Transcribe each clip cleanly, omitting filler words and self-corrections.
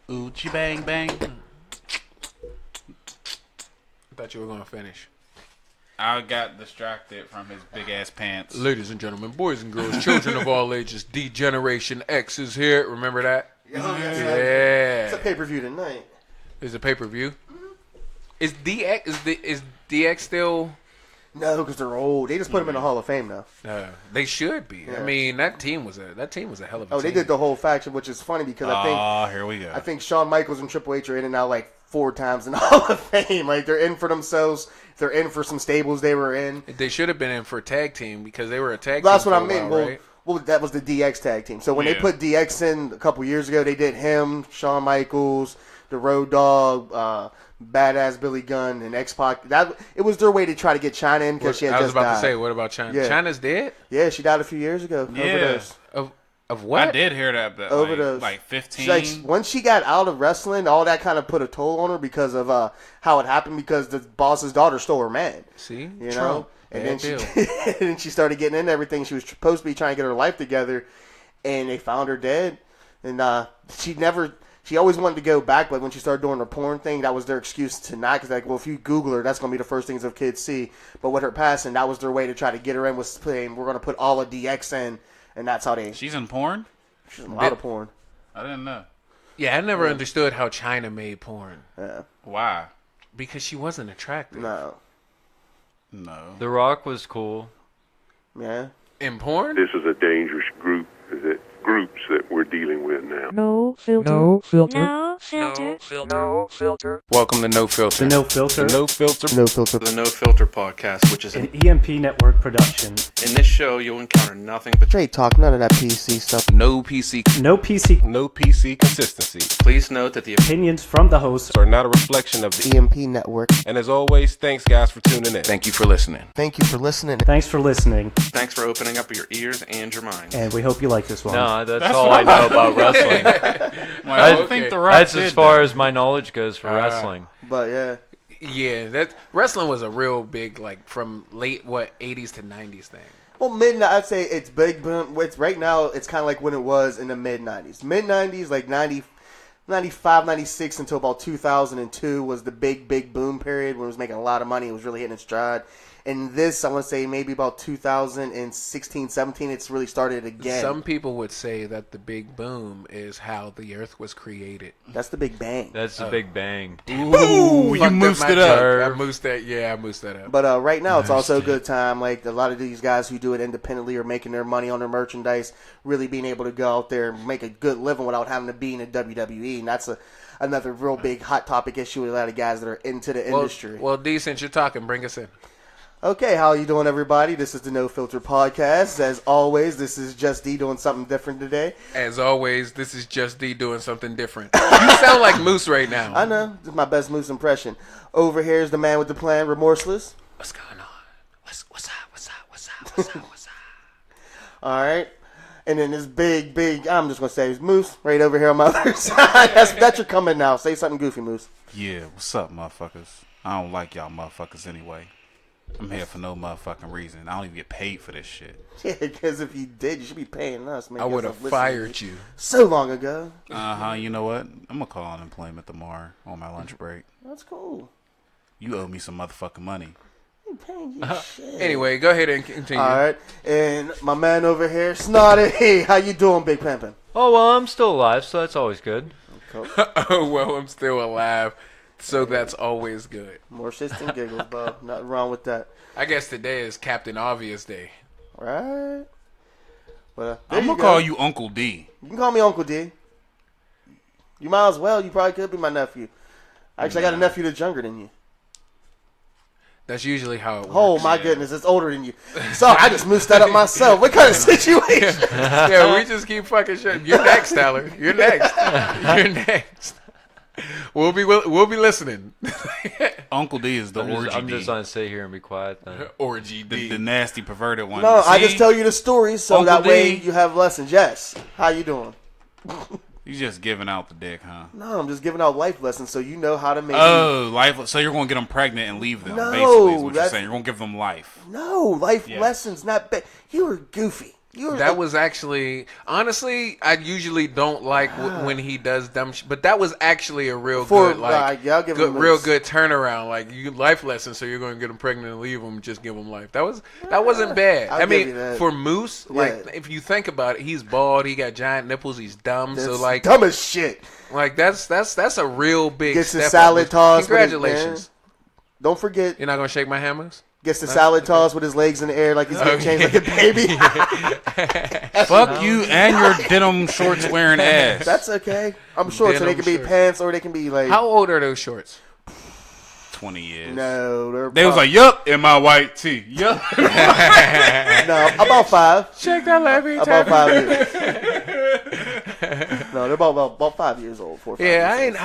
Oochie bang bang. I thought you were going to finish. I got distracted from his big ass pants. Ladies and gentlemen, boys and girls, children of all ages, D Generation X is here. Remember that? Oh, yes, Yeah. It's a pay-per-view tonight. Is it pay-per-view? Is DX still... No, because they're old. They just put them in the Hall of Fame now. They should be. Yeah. I mean, that team was a hell of a team. Oh, they did the whole faction, which is funny because Here we go. I think Shawn Michaels and Triple H are in and out like 4 times in the Hall of Fame. Like they're in for themselves. They're in for some stables they were in. They should have been in for a tag team because they were a tag That's team what for I a mean. while, right? Well, that was the DX tag team. So when they Yeah. put DX in a couple years ago, they did him, Shawn Michaels, the Road Dogg, Badass Billy Gunn, and X-Pac. It was their way to try to get China in because she had I was just about died. to say, what about China? Yeah. China's dead? Yeah, she died a few years ago. Yeah. Overdose. Of what? I did hear that, but Overdose. like 15. Like once she got out of wrestling, all that kind of put a toll on her because of how it happened. Because the boss's daughter stole her man. See? You know, Trump. and Bad then deal. and then she started getting into everything. She was supposed to be trying to get her life together, and they found her dead. And she always wanted to go back, but when she started doing the porn thing, that was their excuse to not. Because like, well, if you Google her, that's going to be the first things of kids see. But with her passing, that was their way to try to get her in. Was saying we're going to put all of DX in, and that's how they. She's in porn? She's in a lot of porn. I didn't know. Yeah, I never understood how China made porn. Yeah. Why? Because she wasn't attractive. No. No. The Rock was cool. Yeah. In porn? This is a dangerous groups that we're dealing with now. No filter. No filter. No filter. No filter. Welcome to No Filter. The No Filter, No filter. No filter. The No Filter Podcast, which is an EMP Network production. in this show you'll encounter nothing but Straight talk, none of that PC stuff. No PC. No PC No PC consistency. please note that the opinions from the hosts Are not a reflection of the. EMP Network. And as always, thanks guys for tuning in. Thank you for listening. Thank you for listening. Thanks for listening, thanks for opening up your ears and your mind. and we hope you like this one. No, that's all I know about wrestling. Well, I okay. think the Rock That's did as far that. as my knowledge goes for wrestling. But yeah. Yeah, that wrestling was a real big, like, from late 80s to 90s thing. Well, I'd say it's big boom. It's right now. It's kind of like when it was in the mid '90s. Mid '90s, like 90, 95, 96 until about 2002 was the big boom period when it was making a lot of money. It was really hitting its stride. And this, I want to say maybe about 2016, 17, it's really started again. Some people would say that the big boom is how the earth was created. That's the Big Bang. That's the Big Bang. Ooh, you moosed it up. I moosed that up. But right now, it's also a good time. Like a lot of these guys who do it independently are making their money on their merchandise, really being able to go out there and make a good living without having to be in the WWE. And that's another real big hot topic issue with a lot of guys that are into the industry. Well, D, since you're talking, bring us in. Okay, how you doing, everybody? This is the No Filter Podcast. As always, this is Just D doing something different today. As always, this is Just D doing something different. You sound like Moose right now. I know. This is my best Moose impression. Over here is the man with the plan, Remorseless. What's going on? What's up? All right. And then this big, I'm just going to say, is Moose right over here on my other side. That's your coming now. Say something goofy, Moose. Yeah, what's up, motherfuckers? I don't like y'all motherfuckers anyway. I'm here for no motherfucking reason. I don't even get paid for this shit. Yeah, because if you did, you should be paying us. Man. I would have fired you. So long ago. You know what? I'm gonna call unemployment tomorrow on my lunch break. That's cool. You owe me some motherfucking money. I ain't paying you shit. Anyway, go ahead and continue. All right. And my man over here, Snotty. Hey, how you doing, Big Pimpin'? Oh, well, I'm still alive, so that's always good. Oh, well, I'm still alive, so that's always good. More shits than giggles, bro. Nothing wrong with that. I guess today is Captain Obvious Day. Right? But I'm gonna call you Uncle D. You can call me Uncle D. You might as well. You probably could be my nephew. Actually, I got a nephew that's younger than you. That's usually how it works. Oh, my goodness. It's older than you. Sorry, I just moosed that up myself. What kind of situation? Yeah, we just keep fucking shit. You're next, Tyler. You're next. You're next. We'll be listening. Uncle D is the orgy I'm D. just going to sit here and be quiet then. Orgy D. the nasty perverted one. No, I See? just tell you the story so Uncle that way D. you have lessons. Yes. How you doing? You just giving out the dick, huh? No, I'm just giving out life lessons so you know how to make life. So you're gonna get them pregnant and leave them. No, basically, is what you're that's- saying. You're gonna give them life. No, life Yeah. lessons, not bad. You were goofy. That was actually, honestly, I usually don't like when he does dumb shit, but that was actually a real good, like, I'll give him real this. good turnaround. Like, you life lesson, so you're going to get him pregnant and leave him, just give him life. That wasn't bad. I'll I give mean, you that. for Moose, like, Yeah. if you think about it, he's bald, he got giant nipples, he's dumb, so That's like, dumb as shit. like that's a real big Gets the step salad up. toss with his- Congratulations. Don't forget, You're not going to shake my hammers? gets the salad toss with his legs in the air like he's getting changed like a baby. Fuck you and your denim shorts wearing ass. That's okay. I'm short, so they Denim can be shorts. pants or they can be like. How old are those shorts? 20 years. No, They was like, yup, in my white tee. Yup. no, about 5. Check that levy. About 5 years. No, they're about 5 years old. 4 or 5 Yeah, years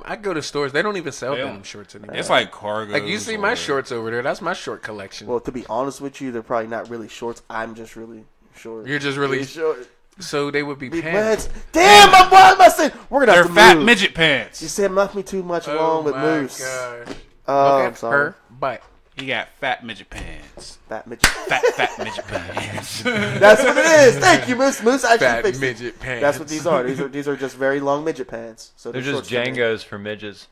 I go to stores. They don't even sell They denim don't. shorts anymore. It's like cargo. Like you see my shorts over there. That's my short collection. Well, to be honest with you, they're probably not really shorts. I'm just really short. You're just really short. so they would be Big pants. pants. Damn, why am I saying we're gonna They're have to fat move. midget You pants. said left me too much Oh along with my Moose. gosh. Oh, Look I'm at sorry. her butt. He got fat midget pants. Fat midget. Fat midget pants. That's what it is. Thank you, Moose. Moose actually Fat fixed it. midget pants. That's what these are. These are just very long midget pants. So They're just short for me. Django's for midgets.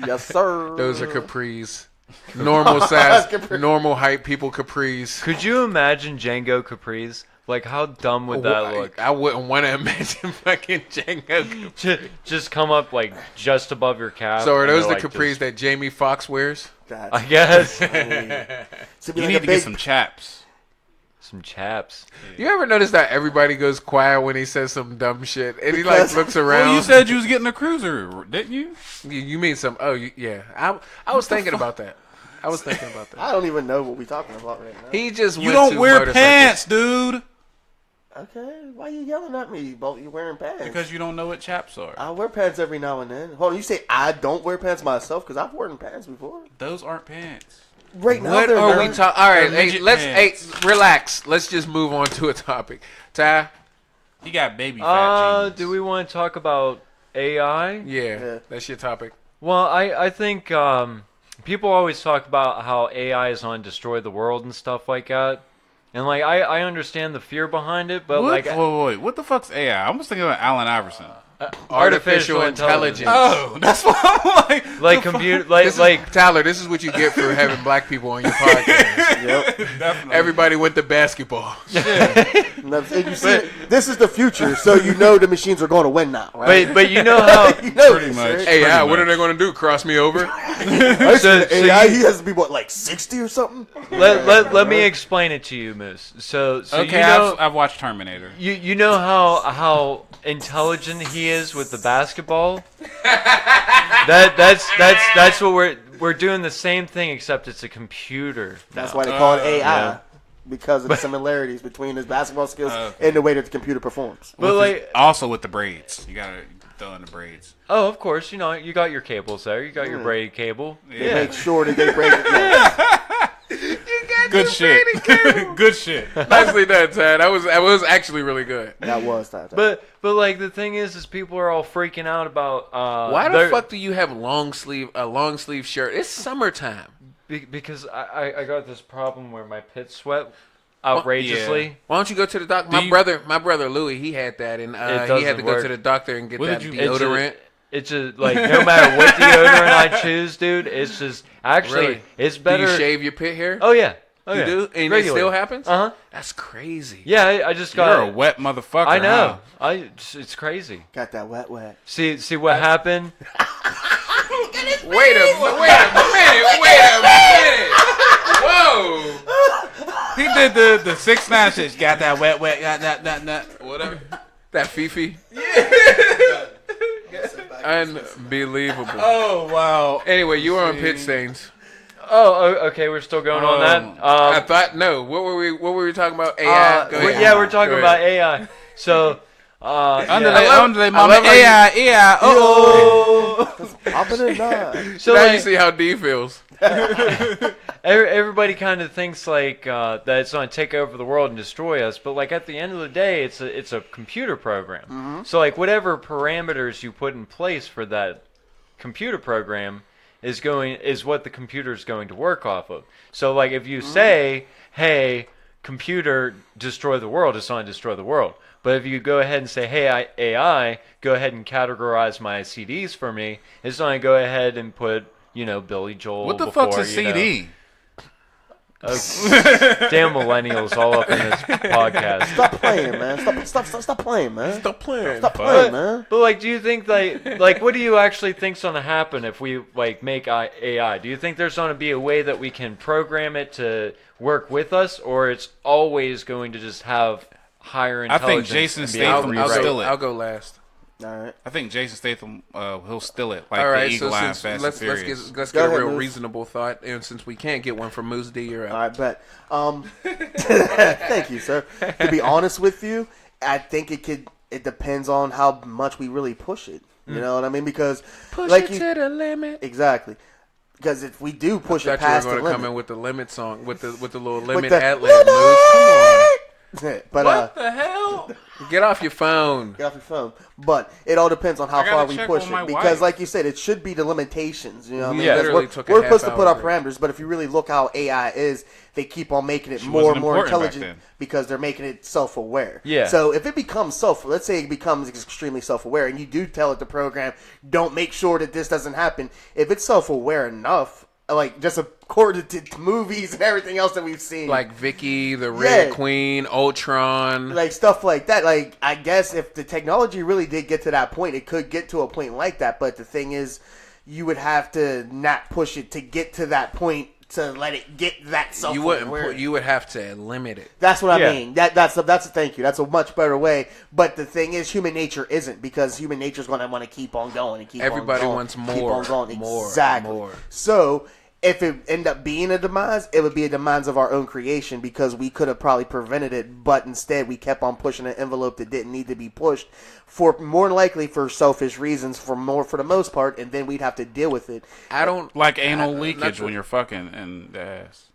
Yes, sir. Those are capris. Normal size, Capri. normal height people capris. Could you imagine Django capris? Like, how dumb would that look? I wouldn't want to imagine fucking Django. Just come up, like, just above your calf. So are and those the they're, like, capris just- that Jamie Foxx wears? God. I guess. To be You like need a to big, get some chaps. Some chaps. You ever notice that everybody goes quiet when he says some dumb shit, and he Because- like looks around? Well, you said you was getting a cruiser, didn't you? You mean some? Oh, yeah. I was thinking about that. I was thinking about that. I don't even know what we're talking about right now. He just You went don't to wear motorcycles. pants, dude. Okay, why you yelling at me? Both you wearing pants? Because you don't know what chaps are. I wear pants every now and then. Hold on, you say I don't wear pants myself because I've worn pants before. Those aren't pants. Right now, What they're are we not. talking? All right, They're hey, midget let's pants. relax. Let's just move on to a topic. Ty, He got baby fat jeans. Do we want to talk about AI? yeah, that's your topic. Well, I think people always talk about how AI is on destroy the world and stuff like that. And, like, I understand the fear behind it, but, What? like, Wait. What the fuck's AI? I was thinking about Allen Iverson. Artificial intelligence. Oh, that's what I'm like. like computer, like Tyler, this is what you get for having black people on your podcast. Yep. Definitely. Everybody went to basketball. No, and you see, this is the future, so you know the machines are going to win now, right? but you know how you know Pretty this, much. right? Hey, Pretty what are much. they going to do? Cross me over? I so said AI, you- he has to be what, like 60 or something? let me explain it to you, Moose. So Okay, you know I've watched Terminator. you know how intelligent he is with the basketball. That's what we're doing the same thing, except it's a computer. That's why they call it AI. yeah. Because of the similarities between his basketball skills Okay. and the way that the computer performs. But With like, his- also with the braids, you gotta throw in the braids. oh, of course, you know you got your cables there. You got your braid cable. They make sure that they break it. Good shit. Good shit. Nicely done, Ty. That was actually really good. That was that. But like the thing is people are all freaking out about Why the their- fuck do you have a long sleeve shirt? It's summertime. because I got this problem where my pits sweat outrageously. Why don't you go to the doctor? Do My brother Louis, he had that, and he had doesn't to go work. to the doctor and get What that did you- deodorant. It's just like no matter what deodorant I choose, dude. It's just actually Really? it's Do better. you shave your pit hair? Oh yeah, oh you yeah. do, and Regularly. it still happens. Uh huh. That's crazy. Yeah, I just You're got. a wet motherfucker. I know. Huh? It's crazy. Got that wet. See what happened? Wait a minute. Whoa. He did the 6ix9ine shit. Got that wet, got that. Whatever. That Fifi. Unbelievable. Oh wow. Anyway, you were on pit stains. Okay, we're still going on that. I thought no. What were we talking about? AI. Go ahead. Yeah, we're talking Go about ahead. AI. So, Under love- the I mama love how you- AI. Oh. Popping it nine. so now like, you see how D feels. everybody kind of thinks like that it's going to take over the world and destroy us, but like at the end of the day, it's a computer program. So like whatever parameters you put in place for that computer program is what the computer is going to work off of. So like if you say, "Hey, computer, destroy the world," it's going to destroy the world. But if you go ahead and say, "Hey, AI, go ahead and categorize my CDs for me," it's going to go ahead and put, Billy Joel. What the before, fuck's a CD? Damn millennials all up in this podcast. Stop playing, man. Stop playing, man. Stop playing. Stop playing, man. But like, do you think like what do you actually think's going to happen if we like make AI? Do you think there's going to be a way that we can program it to work with us, or it's always going to just have higher I think intelligence? Jason and be Statham able to will rewrite? steal it. I'll go last. All right. I think Jason Statham he'll steal it like All right, the Eagle Eye since Fast let's and Furious. get Go a ahead, real Moose. reasonable thought, and since we can't get one from Moose D, you're All out. right, bet. Thank you, sir. To be honest with you, I think it depends on how much we really push it. You know what I mean? Because Push like it to the limit. exactly. Because if we do push I it thought past you the were going to limit, come in with the limit song, with the little limit the ad lib, Moose. Come on. but What the hell? Get off your phone. get off your phone. But it all depends on how I gotta far we check push on it. my Because, wife. like you said, it should be the limitations. You know what I mean? Yeah. Because Literally took a we're supposed to put our half hour. parameters, but if you really look how AI is, they keep on making it She more wasn't and more important back intelligent then. because they're making it self-aware. Yeah. So if it becomes let's say it becomes extremely self-aware, and you do tell it the program, don't make sure that this doesn't happen. If it's self-aware enough, like just according to movies and everything else that we've seen, Like Vicky, the Red Yeah. Queen, Ultron. like stuff like that. Like I guess if the technology really did get to that point, it could get to a point like that. But the thing is, you would have to not push it to get to that point to let it get that self. You would have to limit it. That's what I Yeah. mean. That's a thank you. That's a much better way. But the thing is, human nature isn't, because human nature is going to want to keep on going and keep Everybody on going. wants Keep more, on going. more, Exactly. more. So if it end up being a demise, it would be a demise of our own creation, because we could have probably prevented it, but instead we kept on pushing an envelope that didn't need to be pushed, for more likely for selfish reasons, for the most part, and then we'd have to deal with it. I don't Like anal not leakage to- when you're fucking in the ass.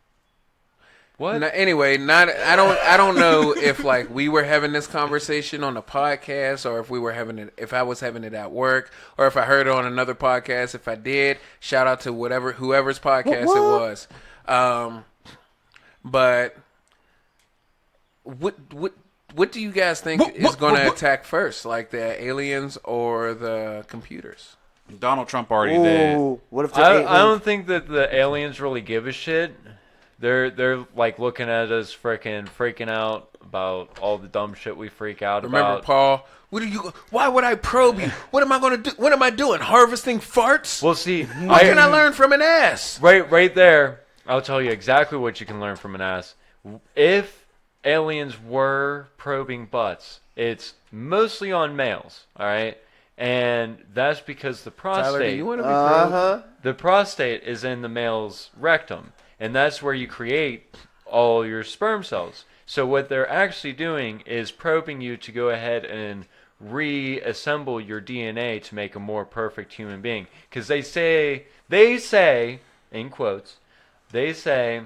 What? Anyway, I don't know if like we were having this conversation on the podcast, or if I was having it at work, or if I heard it on another podcast. If I did, shout out to whoever's podcast it was. But what do you guys think is going to attack first, like the aliens or the computers? Donald Trump already did. Ooh, what if I don't think that the aliens really give a shit. They're like looking at us freaking out about all the dumb shit we freak out Remember, about. Paul? Why would I probe you? What am I going to do? What am I doing? Harvesting farts? Well, see, What can I learn from an ass? right there, I'll tell you exactly what you can learn from an ass. If aliens were probing butts, it's mostly on males, all right? And that's because the Tyler, do prostate, you want to be probed? the prostate is in the male's rectum, and that's where you create all your sperm cells. So what they're actually doing is probing you to go ahead and reassemble your DNA to make a more perfect human being. Because they say, in quotes, they say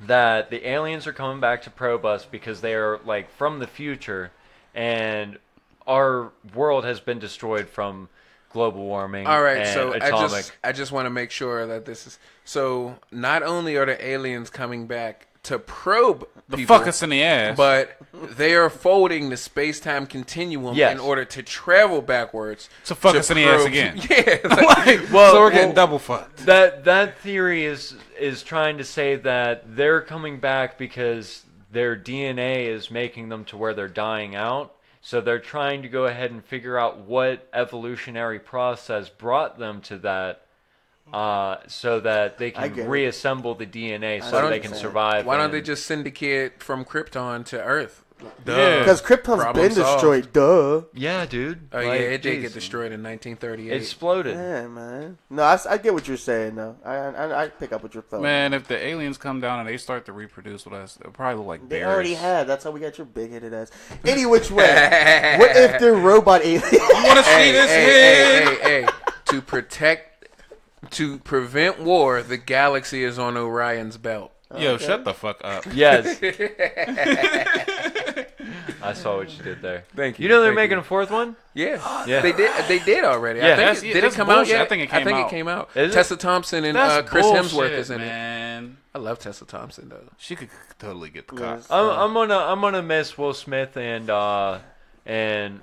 that the aliens are coming back to probe us because they are like from the future, and our world has been destroyed from global warming. All right, and so atomic. I just want to make sure that this is so. Not only are the aliens coming back to probe The people, fuck us in the ass. but they are folding the space-time continuum Yes. in order to travel backwards. So fuck us in the ass again. Yeah. Like, so we're getting double fucked. That theory is trying to say that they're coming back because their DNA is making them to where they're dying out. So they're trying to go ahead and figure out what evolutionary process brought them to that, so that they I can get it. reassemble the DNA Why so don't they you can say- survive. why don't and- they just send a kid from Krypton to Earth? Duh. Yeah. Because Krypton's Problem been solved. destroyed, duh. Yeah, dude. Oh yeah, Like, it did geez. get destroyed in 1938. It exploded. Yeah, man. No, I get what you're saying, though. I pick up what you're throwing. Man, if the aliens come down and they start to reproduce with us, they'll probably look like They bears. already have. That's how we got your big-headed ass. Any which way. What if they're robot aliens? I want to see this head. hey. To prevent war, the galaxy is on Orion's belt. Yo, shut the fuck up. Yes. I saw what you did there. Thank you. You know they're Thank making you. a fourth one? Yeah. Yeah. They did already. Yeah. I think did it that's come out bullshit. yet? I think it came out. Is it? Tessa Thompson and That's Chris Hemsworth bullshit, is in it. man. I love Tessa Thompson though. She could totally get the Yes. cock. I'm gonna miss Will Smith and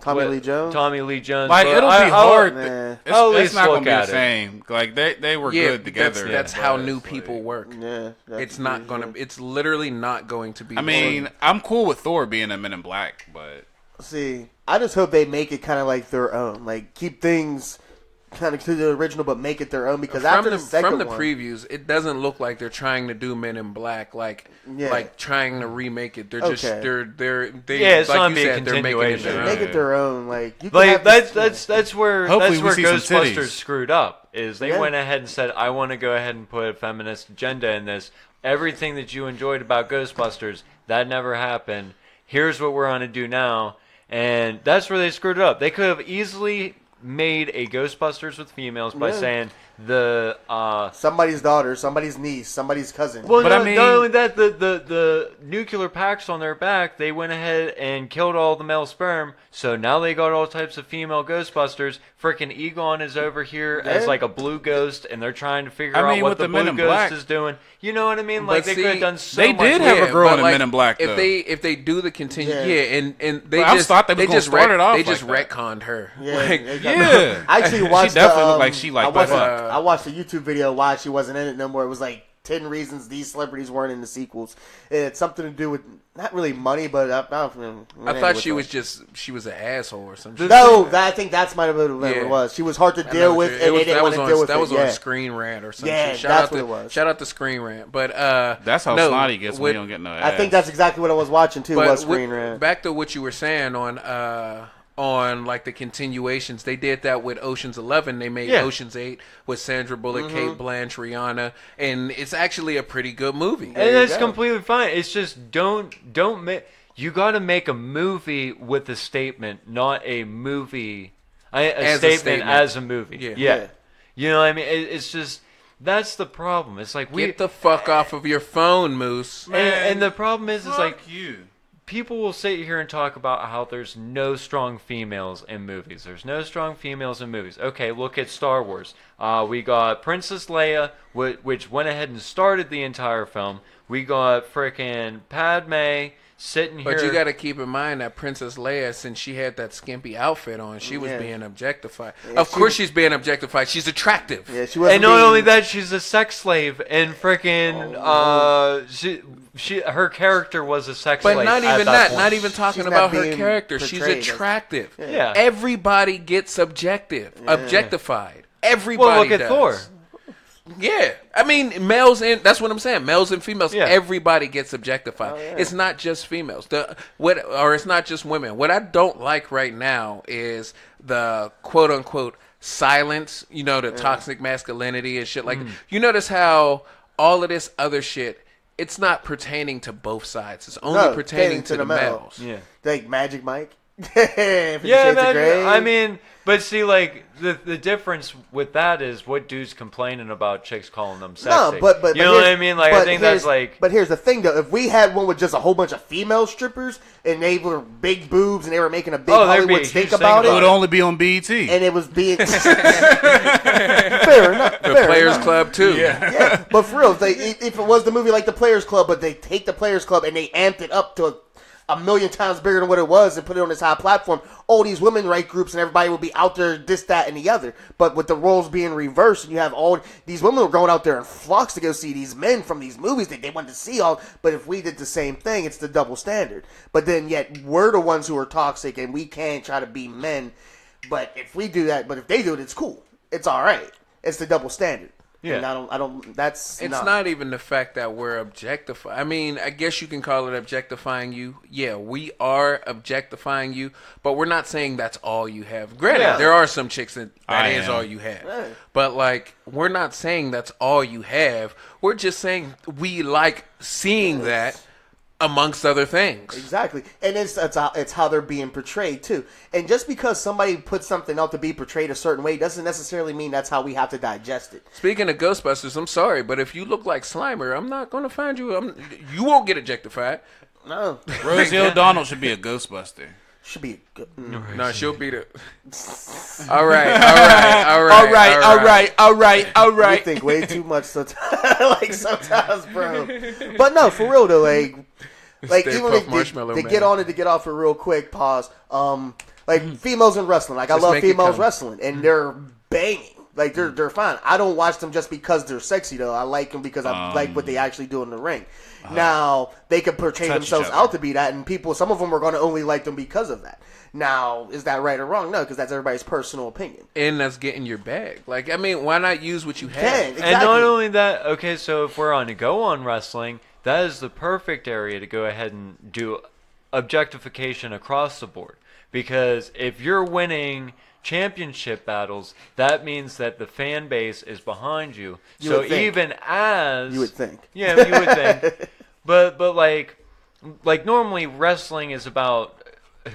Tommy Lee Jones? Tommy Lee Jones. Like but it'll be I'll- hard. Nah. I'll at It's least not look gonna be at the it. same. Like they were Yeah, good together. That's but how it's new like- people work. Yeah, It's not gonna. It's literally not going to be. I mean, I'm cool with Thor being a Men in Black, but See, I just hope they make it kind of like their own. Like keep things kind of to the original, but make it their own. Because after the second from the one, previews, it doesn't look like they're trying to do Men in Black, like trying to remake it. They're just Okay. they Yeah, it's like gonna you be a said, they're making it continuation. their make own. it their own. Like you can Like have that's where Hopefully that's we where see some Ghostbusters titties. screwed up. Is they Yeah. went ahead and said, I want to go ahead and put a feminist agenda in this. Everything that you enjoyed about Ghostbusters, that never happened. Here's what we're going to do now. And that's where they screwed it up. They could have easily made a Ghostbusters with females by Yeah. saying the somebody's daughter, somebody's niece, somebody's cousin. well, But no, I mean- not only that, the nuclear packs on their back, they went ahead and killed all the male sperm, so now they got all types of female Ghostbusters. Freaking Egon is over here as Yeah. like a blue ghost, and they're trying to figure I out mean, what with the the Men blue in ghost Black- is doing. You know what I mean? Like But they see, could have done so they much. did have a girl but in the Men in Black, If though. they do the continue, Yeah. and they But I just thought they was gonna just start it off they just like that. retconned her. yeah, Like, Yeah. I actually watched. She definitely the, looked like she liked I watched, that fuck. I watched a YouTube video why she wasn't in it no more. It was like 10 reasons these celebrities weren't in the sequels. It's something to do with not really money, but I thought she was an asshole or something. No, I think that's might have been what Yeah. it was. She was hard to I know deal what with, you're- and it was- they didn't that want was to on deal with that was it. on Yeah. Screen Rant or something. Yeah, Shout that's out what to, it was. Shout out to Screen Rant, but that's how no, snotty gets when what- you don't get no ass. I think that's exactly what I was watching too. But Was Screen Rant. back to what you were saying on like the continuations, they did that with Ocean's 11. They made Yeah. Ocean's 8 with Sandra Bullock, Kate Blanchett, Rihanna, and it's actually a pretty good movie. And you that's go. completely fine. It's just don't make. You got to make a movie with a statement, not a movie. A As a statement statement. as a movie. Yeah. Yeah. You know what I mean? It's just that's the problem. It's like we Get the fuck off of your phone, Moose. and the problem is like you. people will sit here and talk about how there's no strong females in movies. There's no strong females in movies. Okay, look at Star Wars. We got Princess Leia, which went ahead and started the entire film. We got frickin' Padme sitting here. But you got to keep in mind that Princess Leia, since she had that skimpy outfit on, she was Yeah. being objectified. Yeah, Of course she's being objectified. She's attractive. Yeah, she wasn't. And not being- only that, she's a sex slave, and frickin' her character was a sex But slave. not at even that that. point. Not even talking She's about not her being character. She's portrayed as- attractive. Yeah. Everybody gets objectified. Everybody Well, look at does. Thor. Yeah, I mean males and that's what I'm saying. Males and females, Yeah. everybody gets objectified. It's not just females. It's not just women. What I don't like right now is the quote unquote silence. You know, the toxic masculinity and shit. Like you notice how all of this other shit. It's not pertaining to both sides. It's only pertaining to the males. Yeah. Like Magic Mike. 50 Yeah, Shades of man, Grey. I mean, but see, like the difference with that is what dudes complaining about chicks calling them sexy. No, but you know what I here's- mean? Like I but think that's here's- like But here's the thing, though. If we had one with just a whole bunch of female strippers and they were big boobs and they were making a big Oh, there'd be Hollywood a stink huge thing about It it, would only be on BET. and it was being fair enough. The fair Players enough. Club too. Yeah, but for real, if it was the movie like The Players Club, but they take The Players Club and they amped it up to a million times bigger than what it was and put it on this high platform, all these women right groups and everybody will be out there, this, that, and the other. But with the roles being reversed, and you have all these women were going out there in flocks to go see these men from these movies that they wanted to see all. But if we did the same thing, it's the double standard. But then yet we're the ones who are toxic and we can't try to be men. But if we do that, but if they do it, it's cool. It's all right. It's the double standard. Yeah. And I don't. That's It's no. not even the fact that we're objectifying. I mean, I guess you can call it objectifying you. Yeah, we are objectifying you, but we're not saying that's all you have. Granted, Yeah. there are some chicks that I is am. all you have. Right. But, like, we're not saying that's all you have. We're just saying we like seeing that amongst other things. Exactly, and it's how they're being portrayed too. And just because somebody puts something out to be portrayed a certain way doesn't necessarily mean that's how we have to digest it. Speaking of Ghostbusters, I'm sorry, but if you look like Slimer, I'm not going to find you. You won't get objectified. No, Rosie O'Donnell should be a Ghostbuster. should be good. No, she'll be the. All right. You think way too much sometimes, bro. But no, for real though, like Stay even Puft to Marshmallow get Man. on it, to get off it real quick. Pause. Like females in wrestling, like I Just love make it females come. wrestling, and they're banging. Like they're fine. I don't watch them just because they're sexy though. I like them because I like what they actually do in the ring. Now they could portray touch themselves each other. out to be that, and some of them are going to only like them because of that. Now, is that right or wrong? No, because that's everybody's personal opinion. And that's getting your bag. Like, I mean, why not use what you have? Yeah, exactly. And not only that, okay, so if we're on to go on wrestling, that is the perfect area to go ahead and do objectification across the board. Because if you're winning championship battles, that means that the fan base is behind you. You So would think. even as You would think. Yeah, you would think. But like normally wrestling is about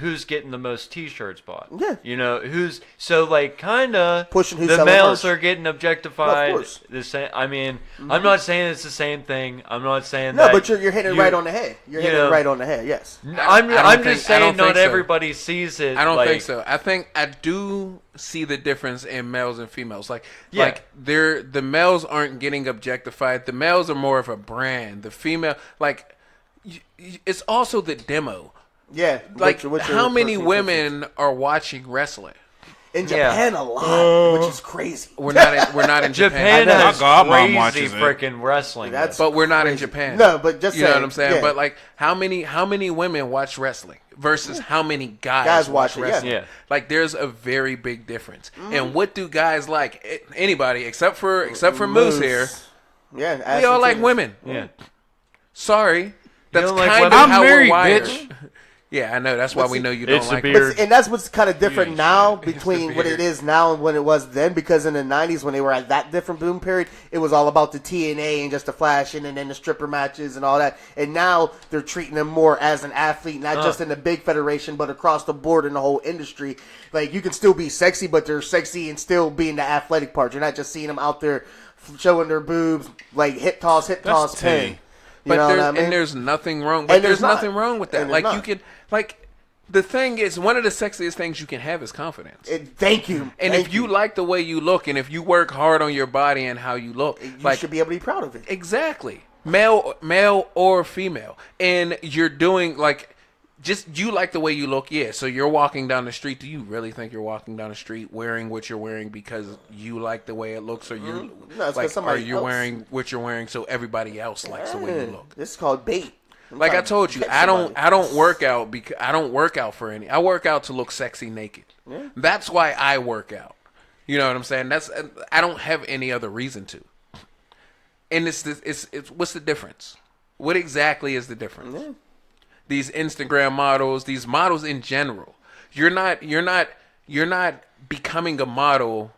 who's getting the most T-shirts bought. Yeah. You know who's so like kind of Pushing who's the selling males merch. are getting objectified. Of course. The same. I mean, I'm not saying it's the same thing. I'm not saying No, that. but you're hitting it right on the head. You're hitting know, it right on the head. Yes. I'm I don't just think- I don't saying not think so. everybody sees it. I don't like, think so. I think I do see the difference in males and females. Like the males aren't getting objectified. The males are more of a brand. The female, it's also the demo. Yeah. Like, what's your how many perceived women are watching wrestling? in Japan? A lot, which is crazy. We're not in Japan Japan. has My godmom crazy watches it. freaking wrestling. That's But we're not in Japan. No, but just you know saying, what I'm saying. yeah. But like, how many women watch wrestling versus how many guys Guys watch watch it, yeah. wrestling? Yeah. Like, there's a very big difference. And what do guys like? Anybody except for Moose here. Yeah, We ass all and like titties. women. Yeah. Sorry, that's don't like kind of women? I'm how married, we're wired. bitch. Yeah, I know. That's why we know you don't It's a like beard. women. And that's what's kind of different ain't now shit. between what it is now and when it was then. Because in the 90s, when they were at that different boom period, it was all about the TNA and just the flashing and then the stripper matches and all that. And now they're treating them more as an athlete, not just in the big federation, but across the board in the whole industry. Like, you can still be sexy, but they're sexy and still being the athletic part. You're not just seeing them out there showing their boobs, like hip toss, That's pin. tea. You But know there's, what I mean? and there's nothing wrong. But And there's there's not. nothing wrong with that. And there's Like, you not. can the thing is, one of the sexiest things you can have is confidence. Thank you. And Thank if you like the way you look, and if you work hard on your body and how you look, you should be able to be proud of it. exactly, male or female, and you're doing just you like the way you look, yeah. So you're walking down the street. Do you really think you're walking down the street wearing what you're wearing because you like the way it looks, or you No, it's 'cause are somebody you else- wearing what you're wearing so everybody else likes the way you look? This is called bait. I'm Like I trying to told you, catch I somebody. don't work out because I don't work out for any. I work out to look sexy naked. That's why I work out. You know what I'm saying? I don't have any other reason to. And it's what's the difference? What exactly is the difference? These Instagram models, these models in general. You're not becoming a model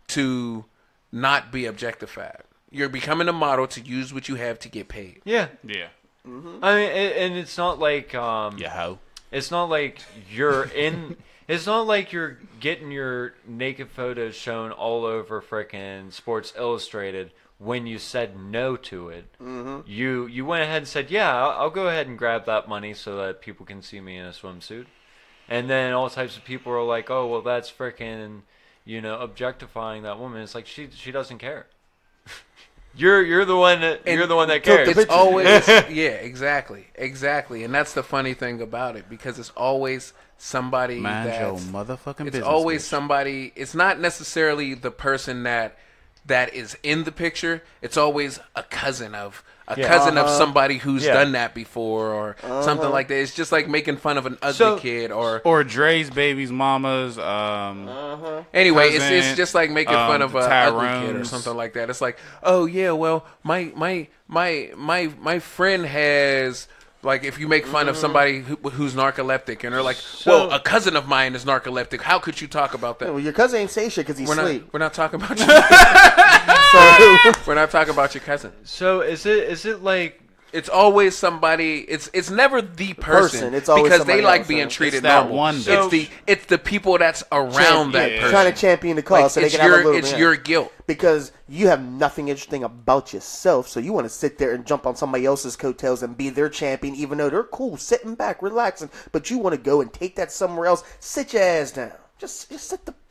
to not be objectified. You're becoming a model to use what you have to get paid. Yeah. Yeah. I mean, and it's not like Yeah, hoe. it's not like you're in. It's not like you're getting your naked photos shown all over frickin' Sports Illustrated when you said no to it. You went ahead and said, yeah, I'll go ahead and grab that money so that people can see me in a swimsuit. And then all types of people are like, oh, well, that's frickin', objectifying that woman. It's like she doesn't care. You're the one that cares. It's always exactly, and that's the funny thing about it, because it's always somebody Mind your that's motherfucking it's business. always bitch. somebody. It's not necessarily the person that is in the picture. It's always a cousin of somebody who's done that before, or something like that. It's just like making fun of an ugly kid, or Dre's baby's mama's. anyway, cousin, it's just like making fun of the a ugly kid or Tyrones. something like that. It's like, oh yeah, well my friend has. Like, if you make fun of somebody who's narcoleptic, and they're like, well, a cousin of mine is narcoleptic. How could you talk about that? Well, your cousin ain't say shit because he's asleep. We're not talking about you. So, We're not talking about your cousin. So is it like It's always somebody. It's never the person. It's always because they somebody like else, being right? treated It's that normal. one It's the people that's around that person. Trying to champion the cause Like, so they it's can have a your little it's bit. your guilt. Because you have nothing interesting about yourself, so you want to sit there and jump on somebody else's coattails and be their champion, even though they're cool, sitting back, relaxing. But you want to go and take that somewhere else. Sit your ass down. Just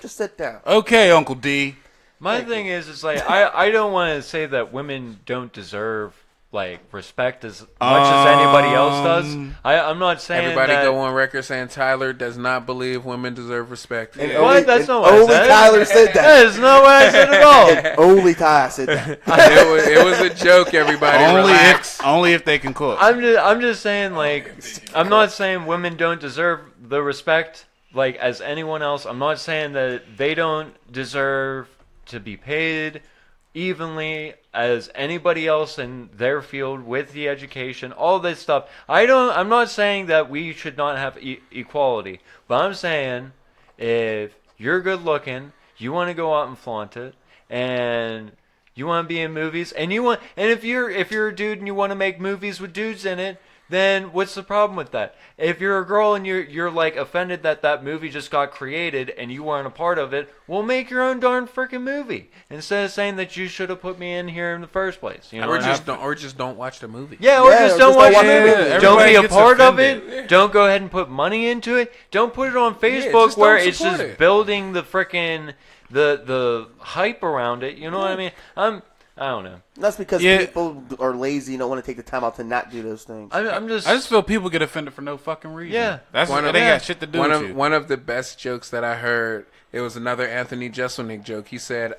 sit down. Okay, Uncle D. My thing is like I don't want to say that women don't deserve like respect as much as anybody else does. I'm not saying Everybody that, go on record saying Tyler does not believe women deserve respect. And What? That's not what I only said. Tyler said that. That is not what I said at all. And only Ty said that. it was a joke. Everybody, relax. Only if they can cook. I'm just saying like I'm not saying women don't deserve the respect like as anyone else. I'm not saying that they don't deserve to be paid evenly as anybody else in their field with the education, all this stuff. I'm not saying that we should not have equality, but I'm saying if you're good looking, you want to go out and flaunt it, and you want to be in movies, and if you're a dude and you want to make movies with dudes in it, then what's the problem with that? If you're a girl and you're like offended that movie just got created and you weren't a part of it, well, make your own darn freaking movie instead of saying that you should have put me in here in the first place. You know, Or just don't watch the movie. yeah, or just don't watch watch the the movie. movie. Don't be Everybody a gets part of offended. it. Don't go ahead and put money into it. Don't put it on Facebook just don't where it's support just it. building the freaking the hype around it. You know what I mean? I don't know. That's because Yeah. people are lazy and don't want to take the time out to not do those things. I'm just. I just feel people get offended for no fucking reason. Yeah. That's One they of- got shit to do with you. One of the best jokes that I heard, it was another Anthony Jeselnik joke. He said,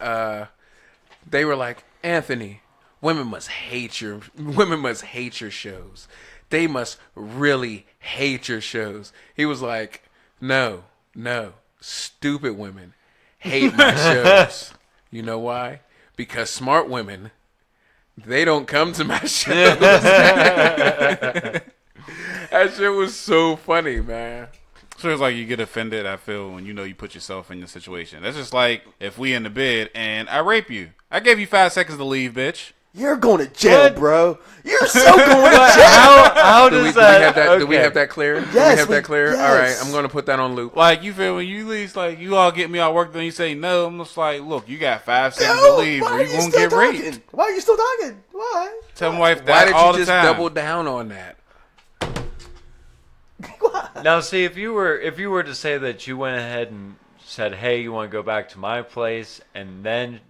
they were like, Anthony, women must hate your shows. They must really hate your shows. He was like, no, stupid women hate my shows. You know why? Because smart women, they don't come to my shows. That shit was so funny, man. So it's like you get offended, I feel, when you know you put yourself in the situation. That's just like if we in the bed and I rape you. I gave you 5 seconds to leave, bitch. You're going to jail, What? bro. You're so going to jail. How Do we does that? have that clear? Do we Yes, have that clear? yes. All right, I'm going to put that on loop. Like, you feel when you leave, like, you all get me out work, then you say no. I'm just like, look, you got 5 seconds Yo, to leave why or are you you won't still get talking? raped. Why are you still talking? Why? Tell my wife Why that did all you the just time. double down on that? Now, see, if you were to say that you went ahead and said, "Hey, you want to go back to my place," and then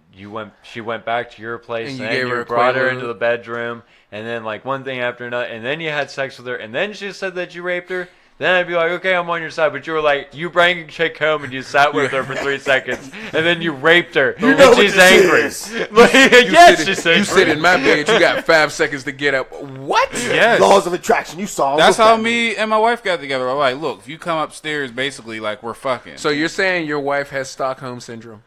she went back to your place, And and you then gave her you a brought her Quaalude. into the bedroom, and then like one thing after another, and then you had sex with her, and then she said that you raped her. Then I'd be like, okay, I'm on your side. But you were like, you bring a chick home and you sat with her for 3 seconds, and then you raped her, know and what she's this angry. is. Like, yes, sit, she said. you sit in my bed. You got 5 seconds to get up. What? Yes. Laws of attraction. You saw. That's Look how at me and my wife got together. I'm like, look, if you come upstairs, basically, like, we're fucking. So you're saying your wife has Stockholm syndrome?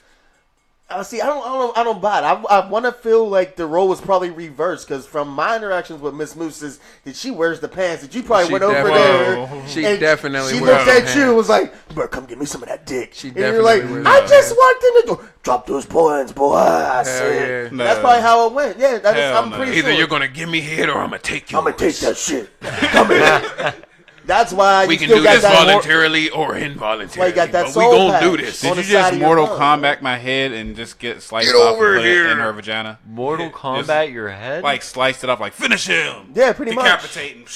See, I don't buy it. I want to feel like the role was probably reversed because from my interactions with Miss Moose is that she wears the pants that you probably She went over definitely- there. she and definitely She wears looked the at you and pants. was like, "You better come give me some of that dick." She and you're like, definitely wears "I the just pants. walked in the door. Drop those points, boy." I said, yeah. No. That's probably how it went. Yeah, Hell I'm no. pretty Either sure. you're gonna give me head or I'm gonna take you. I'm gonna take that shit. Come here. That's why We you can still do got this that voluntarily or involuntarily. why you got that but we soul gonna patch. do this. On Did the you just side of your Mortal phone. Kombat my head and just get sliced Get off over and put it here. in her vagina? Mortal Kombat your head? Like, sliced it off, like, finish him! Yeah, pretty much. Decapitating.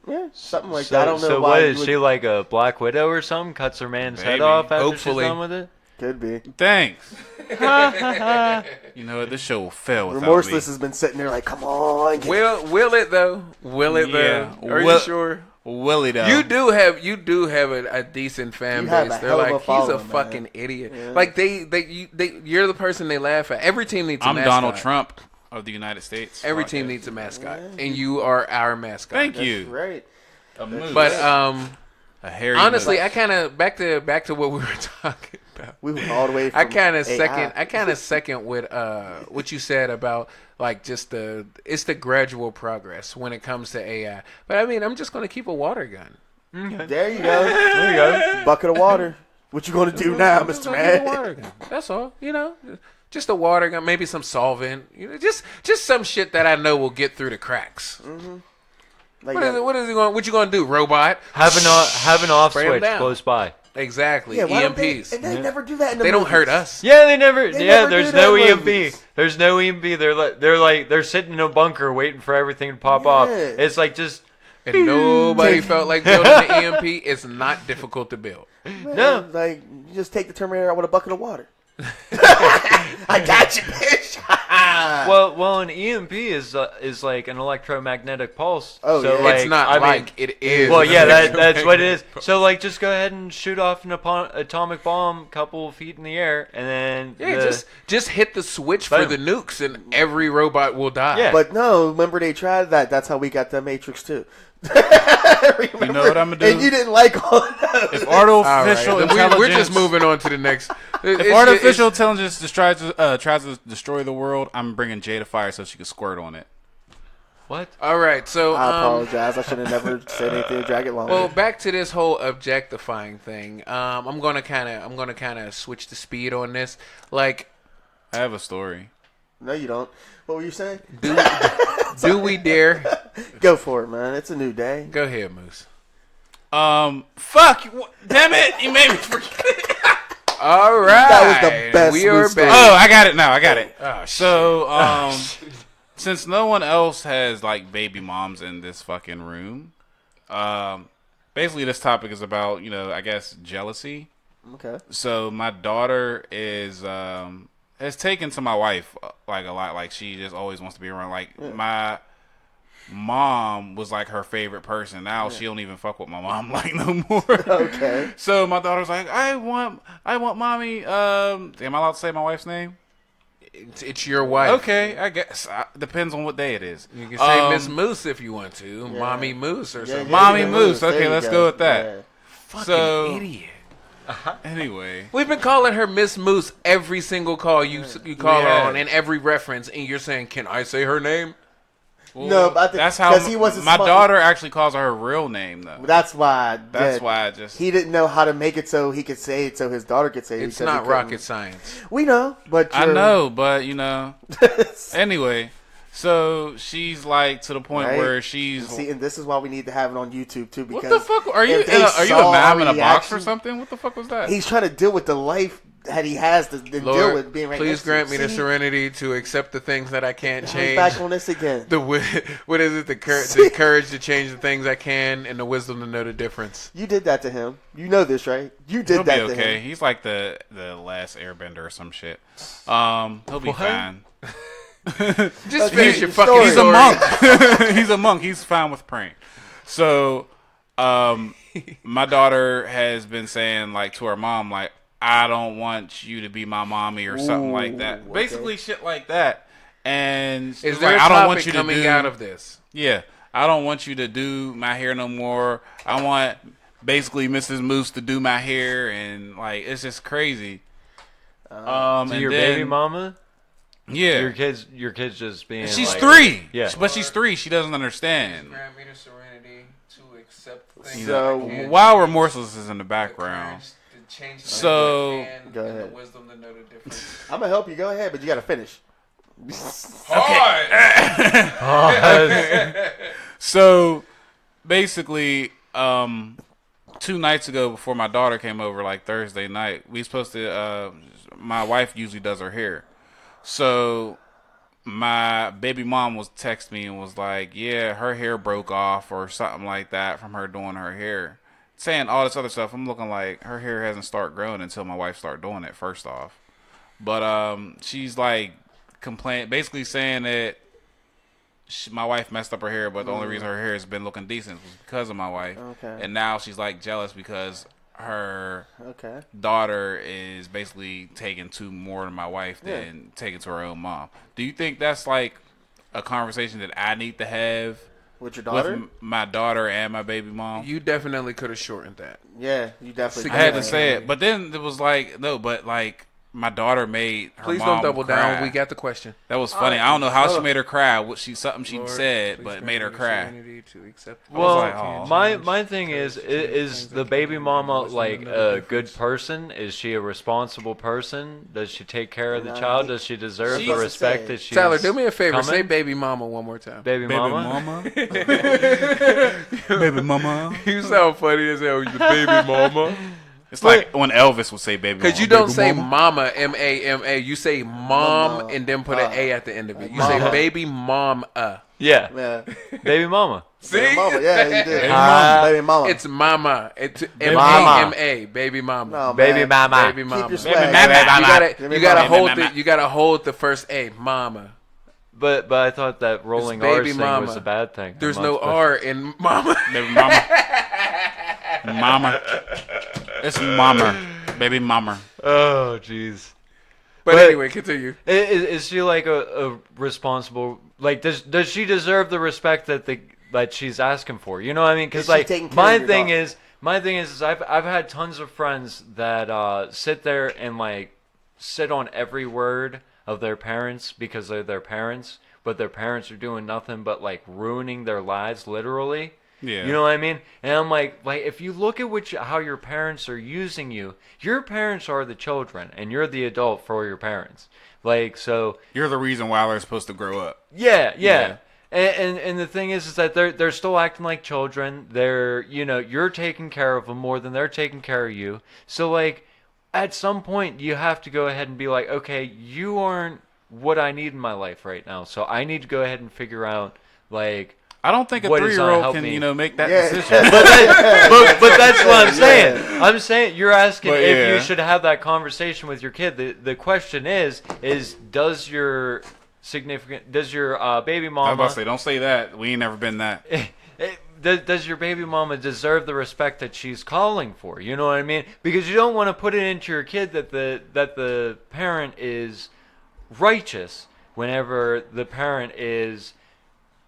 Yeah, something like so, that. I don't know so why. what you is would- she like a Black Widow or something? Cuts her man's head Maybe. off after Hopefully. she's done with it? Could be. Thanks. You know what? This show will fail without Remorseless me. has been sitting there like, come on. Will it though? Will it Yeah. though? Are you Will- sure? Willie, though. You do have a decent fan You have base. a They're hell of like, a he's a following, man. fucking idiot. Yeah. Like you're the person they laugh at. Every team needs a I'm mascot. Donald Trump of the United States. Every Podcast. team needs a mascot, and you are our mascot. Thank That's you. right. A moose. But a hairy honestly, moose. I kind of back to what we were talking about. We went all the way from I kind of AI. second with what you said about like just it's the gradual progress when it comes to AI. But I mean, I'm just gonna keep a water gun. There you go. There you go. Bucket of water. What you gonna do now, I'm just Mr. gonna keep a Man? water gun. That's all. You know, Just a water gun, maybe some solvent. You know, just some shit that I know will get through the cracks. Like, What is he going? What you going to do, robot? Have an off Spray 'em switch down. close by. Exactly. yeah, why don't EMPs. and they never do that in the They don't movies. hurt us. Yeah, they never. They yeah, never there's do no that in EMP. movies. There's no EMP. They're sitting in a bunker waiting for everything to pop off. Yeah. It's like just And nobody felt like building an EMP. It's not difficult to build. Man, No. like you just take the Terminator out with a bucket of water. I got you, bitch. well, an EMP is like an electromagnetic pulse. Oh, so yeah. like, It's not I mean, it is. well, yeah, that's what it is. So like, just go ahead and shoot off an atomic bomb, couple feet in the air, and then Yeah, just hit the switch for Boom. the nukes, and every robot will die. Yeah. But no, remember they tried that. That's how we got the Matrix too. You know what I'm gonna do? And you didn't like all of those. If All right. artificial intelligence, We're just moving on to the next. if artificial intelligence tries to destroy the world, I'm bringing Jada Fire so she can squirt on it. what? All right, so I apologize. I should have never said anything to drag it longer. well, back to this whole objectifying thing. I'm gonna kind of switch the speed on this. Like, I have a story. No, you don't. What were you saying? do we dare? Go for it, man. It's a new day. Go ahead, Moose. Fuck! Damn it! You made me forget. All right, That was the best We are Moose back. Oh, I got it now. I got it. Oh, So, since no one else has like baby moms in this fucking room, basically this topic is about, you know, I guess jealousy. Okay. So my daughter is has taken to my wife like a lot. Like she just always wants to be around. Like my mom was like her favorite person. Now she don't even fuck with my mom like no more. Okay. So my daughter's like, I want mommy. Am I allowed to say my wife's name? It's your wife. Okay, I guess depends on what day it is. You can say Miss Moose if you want to, Mommy Moose or something. Mommy yeah, Moose. there Okay, you let's go with that. Yeah. Fucking So idiot. anyway, We've been calling her Miss Moose every single call you call her Yeah. on, and every reference, and you're saying, "Can I say her name?" No, but I think that's how 'cause he wasn't my smart. daughter actually calls her real name though. That's why. That's why I just he didn't know how to make it so he could say it so his daughter could say it. It's because he not couldn't. rocket science. We know, but I you're- know, but you know. Anyway, so she's like to the point Right. where she's See, and this is why we need to have it on YouTube too. Because what the fuck are you? if they Are you saw a mom in a our box or reaction- something? What the fuck was that? He's trying to deal with the life that he has to deal Lord, with being right please next to grant him. me the See? serenity to accept the things that I can't He's change. back on this again. The what is it? The courage to change the things I can, and the wisdom to know the difference. You did that to him. You know this, right? You did He'll that be to okay. him. He's like the last Airbender or some shit. He'll be fine. Just Okay, finish your story. fucking He's a story. monk. He's a monk. He's fine with praying. So, my daughter has been saying like to her mom, like, I don't want you to be my mommy or something like that. okay. Basically, shit like that. And she's Is there like, a I don't topic want you to coming do. out of this? Yeah, I don't want you to do my hair no more. I want basically Mrs. Moose to do my hair, and like it's just crazy. To And your then- baby mama? Yeah, Your kids just being. she's like, 3. Yeah. But she's 3. She doesn't understand. Grant me the serenity to accept things So- that I can. Wild Remorseless is in the background. So- Go ahead. The wisdom to know the difference. I'm gonna help you. Go ahead, but you got to finish. So basically, 2 nights ago, before my daughter came over, like Thursday night, we supposed to. My wife usually does her hair, so my baby mom was text me and was like, "Yeah, her hair broke off or something like that from her doing her hair." Saying all this other stuff. I'm looking like her hair hasn't started growing until my wife started doing it. First off, but she's like basically saying that. My wife messed up her hair, but the only reason her hair has been looking decent was because of my wife. Okay. And now she's like jealous because her Okay. daughter is basically taking to more than my wife than taking to her own mom. Do you think that's like a conversation that I need to have With your daughter? with my daughter and my baby mom? You definitely could have shortened that. Yeah, you definitely. I had to could. say it, but then it was like no, but like my daughter made her Please mom don't double cry. down. We got the question. That was funny. I don't know how she made her cry. What something she said, but it made her cry. Well, like, oh. my thing is the baby mama like a good person? Is she a responsible person? Does she take care of the child? Does she deserve the respect that she's Tyler, do me a favor. coming? Say baby mama one more time. Baby mama? Baby mama. You sound funny as hell, you baby mama. It's like when Elvis would say baby mama. Because you don't Baby say mama. mama, M-A-M-A. You say mom and then put an A at the end of it. You say baby mom. Yeah. Yeah. Baby mama. See? Baby mama. Yeah, you did. mama. Baby mama. It's mama. It's mama. M-A-M-A. Baby mama. No, Baby man. mama. Baby mama. Keep your You swag. Baby gotta mama. hold Baby mama. you gotta hold the first A, mama. But I thought that rolling It's R baby thing mama. was a bad thing. There's I'm no not supposed- R in mama. Baby mama. Mama. It's mama. Baby mama. Oh, jeez. But anyway, continue. Is she like a responsible? Like, does she deserve the respect that she's asking for? You know what I mean? Is Because she like taking care my of your thing daughter? is I've had tons of friends that sit there and like sit on every word of their parents because they're their parents, but their parents are doing nothing but like ruining their lives literally. Yeah. You know what I mean? And I'm like if you look at how your parents are using you, your parents are the children and you're the adult for your parents. Like, so You're the reason why they're supposed to grow up. yeah. And the thing is that they're still acting like children. They're, you're taking care of them more than they're taking care of you. So like at some point you have to go ahead and be like, okay, you aren't what I need in my life right now. So I need to go ahead and figure out like I don't think a what is gonna 3-year-old help can, me. make that Yeah. decision. but that's what I'm saying. I'm saying you're asking But if yeah. you should have that conversation with your kid. The question is does your baby I was mama about to say, don't say that. We ain't never been that. does your baby mama deserve the respect that she's calling for? You know what I mean? Because you don't want to put it into your kid that the parent is righteous whenever the parent is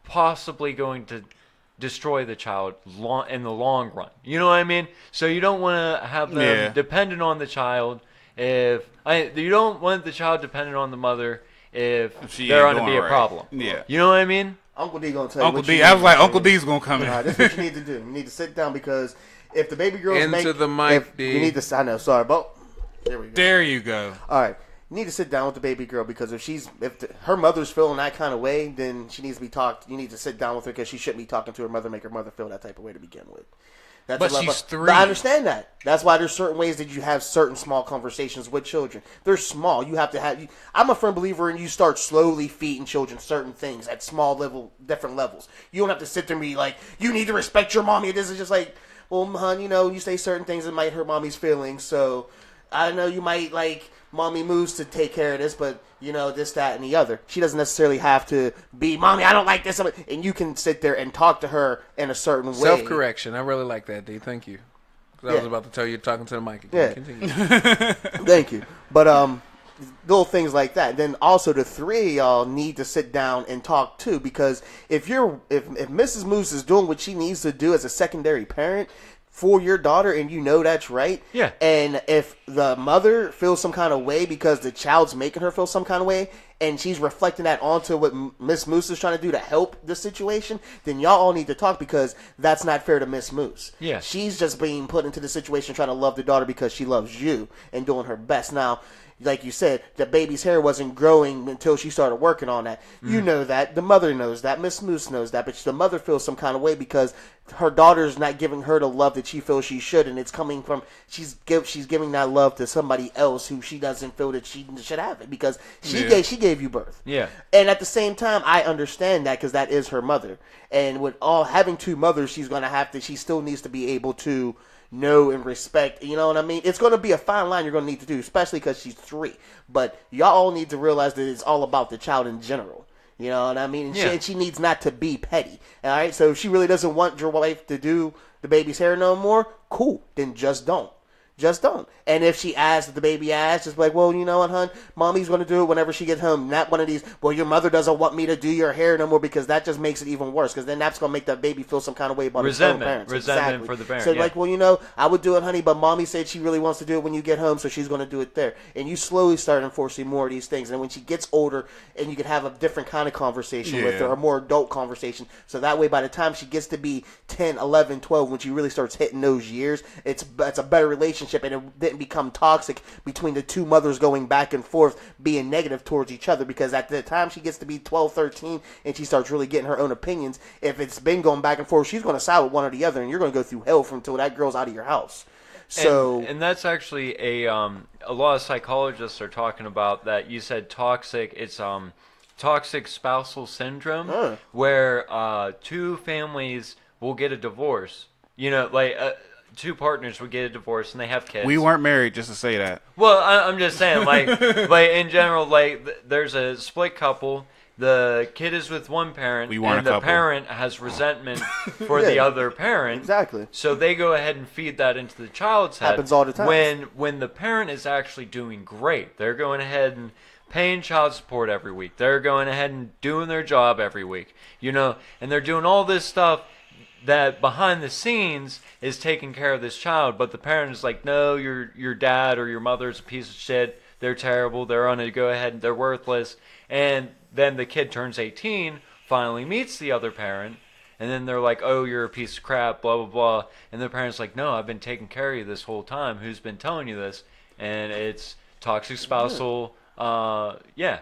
possibly going to destroy the child in the long run. You know what I mean? So you don't want to have them dependent on the child. You don't want the child dependent on the mother if she they're ain't going to be doing a right. problem. Yeah. You know what I mean? Uncle D gonna tell you. Uncle what you D. need I was to like, do. Uncle D's gonna come in. All right, this is what you need to do. You need to sit down because if the baby girls Into the mic, if D. you need to. I know. Sorry, but there we go. There you go. All right. You need to sit down with the baby girl because her mother's feeling that kind of way, then she needs to be talked. You need to sit down with her because she shouldn't be talking to her mother, make her mother feel that type of way to begin with. That's But a level- she's 3. But I understand that. That's why there's certain ways that you have certain small conversations with children. They're small. You have to have. I'm a firm believer in you start slowly feeding children certain things at small level, different levels. You don't have to sit there and be like, you need to respect your mommy. This is just like, well, hon, you say certain things that might hurt mommy's feelings. So I know you might like mommy moves to take care of this, but this, that, and the other. She doesn't necessarily have to be, mommy, I don't like this. And you can sit there and talk to her in a certain way. Self-correction. I really like that, D. Thank you. 'Cause I was Yeah. about to tell you talking to the mic again. Yeah. Continue. Thank you. But little things like that. Then also the three of y'all need to sit down and talk too, because if Mrs. Moose is doing what she needs to do as a secondary parent for your daughter, and that's right. Yeah. And if the mother feels some kind of way because the child's making her feel some kind of way, and she's reflecting that onto what Miss Moose is trying to do to help the situation, then y'all all need to talk because that's not fair to Miss Moose. Yeah. She's just being put into the situation trying to love the daughter because she loves you and doing her best. Now, like you said, the baby's hair wasn't growing until she started working on that. You know that. The mother knows that. Miss Moose knows that. But the mother feels some kind of way because her daughter's not giving her the love that she feels she should, and it's coming from she's giving that love to somebody else who she doesn't feel that she should have it because she gave you birth. Yeah. And at the same time, I understand that because that is her mother. And with all having two mothers, she still needs to be able to know and respect. You know what I mean? It's going to be a fine line you're going to need to do, especially because she's 3. But y'all all need to realize that it's all about the child in general. You know what I mean? And she needs not to be petty. All right? So if she really doesn't want your wife to do the baby's hair no more, cool. Then just don't. Just don't. And if she asks, if the baby asks, just be like, well, you know what, hon? Mommy's going to do it whenever she gets home. Not one of these, well, your mother doesn't want me to do your hair no more, because that just makes it even worse. Because then that's going to make that baby feel some kind of way about his own parents. Resentment for the parent. So, yeah. like, well, you know, I would do it, honey, but mommy said she really wants to do it when you get home, so she's going to do it there. And you slowly start enforcing more of these things. And when she gets older, and you can have a different kind of conversation with her, a more adult conversation. So that way, by the time she gets to be 10, 11, 12, when she really starts hitting those years, it's a better relationship, and it didn't become toxic between the two mothers going back and forth, being negative towards each other. Because at the time she gets to be 12, 13, and she starts really getting her own opinions, if it's been going back and forth, she's going to side with one or the other, and you're going to go through hell until that girl's out of your house. So, and that's actually a lot of psychologists are talking about that. You said toxic. It's toxic spousal syndrome, where two families will get a divorce. You know, like two partners would get a divorce and they have kids. We weren't married, just to say that. Well, I'm just saying, like in general, like there's a split couple. The kid is with one parent, and the parent has resentment for the other parent. Exactly. So they go ahead and feed that into the child's head. Happens all the time. When the parent is actually doing great, they're going ahead and paying child support every week. They're going ahead and doing their job every week. You know, and they're doing all this stuff that behind the scenes is taking care of this child, but the parent is like, no, your dad or your mother's a piece of shit. They're terrible. They're on to go ahead and they're worthless. And then the kid turns 18, finally meets the other parent, and then they're like, oh, you're a piece of crap, blah, blah, blah. And the parent's like, no, I've been taking care of you this whole time. Who's been telling you this? And it's toxic spousal, yeah.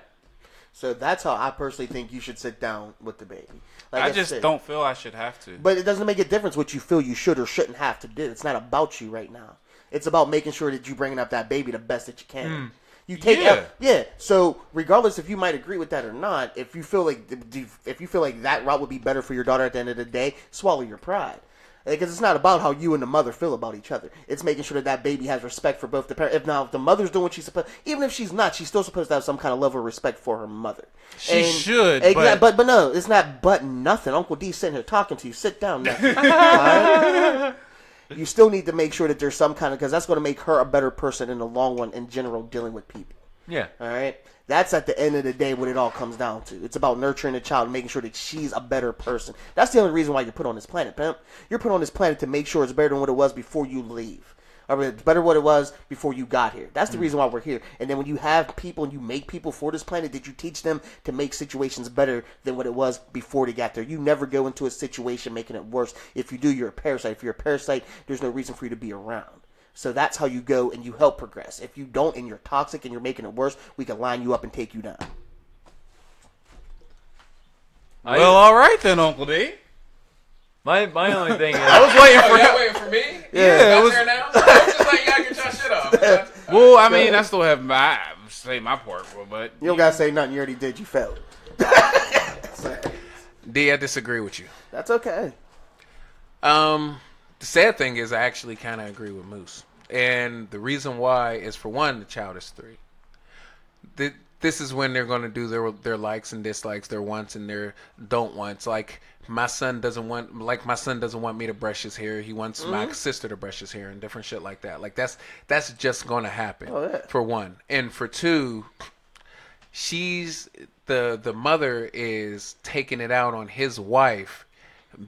So that's how I personally think you should sit down with the baby. Like I just don't feel I should have to. But it doesn't make a difference what you feel you should or shouldn't have to do. It's not about you right now. It's about making sure that you're bringing up that baby the best that you can. You take So regardless if you might agree with that or not, if you feel like that route would be better for your daughter at the end of the day, swallow your pride. Because it's not about how you and the mother feel about each other. It's making sure that baby has respect for both the parents. If the mother's doing what she's supposed, even if she's not, she's still supposed to have some kind of level of respect for her mother. She should, but no, it's not but nothing. Uncle D sitting here talking to you. Sit down now. Right? You still need to make sure that there's some kind of, because that's going to make her a better person in the long run in general dealing with people. Yeah. All right? That's at the end of the day what it all comes down to. It's about nurturing the child and making sure that she's a better person. That's the only reason why you're put on this planet, pimp. You're put on this planet to make sure it's better than what it was before you leave. Or it's better what it was before you got here. That's the reason why we're here. And then when you have people and you make people for this planet, did you teach them to make situations better than what it was before they got there? You never go into a situation making it worse. If you do, you're a parasite. If you're a parasite, there's no reason for you to be around. So that's how you go and you help progress. If you don't and you're toxic and you're making it worse, we can line you up and take you down. Well, all right then, Uncle D. My only thing is... I was waiting for y'all waiting for me? Yeah, it was here now. I'm just letting y'all get y'all shit off. Well, I mean, I still have say my part, but you don't gotta say nothing. You already did. You failed. D, I disagree with you. That's okay. The sad thing is I actually kind of agree with Moose. And the reason why is, for one, the child is 3. This is when they're going to do their likes and dislikes, their wants and their don't wants. Like my son doesn't want me to brush his hair. He wants my sister to brush his hair and different shit like that. Like that's just going to happen. For one. And for two, she's the mother is taking it out on his wife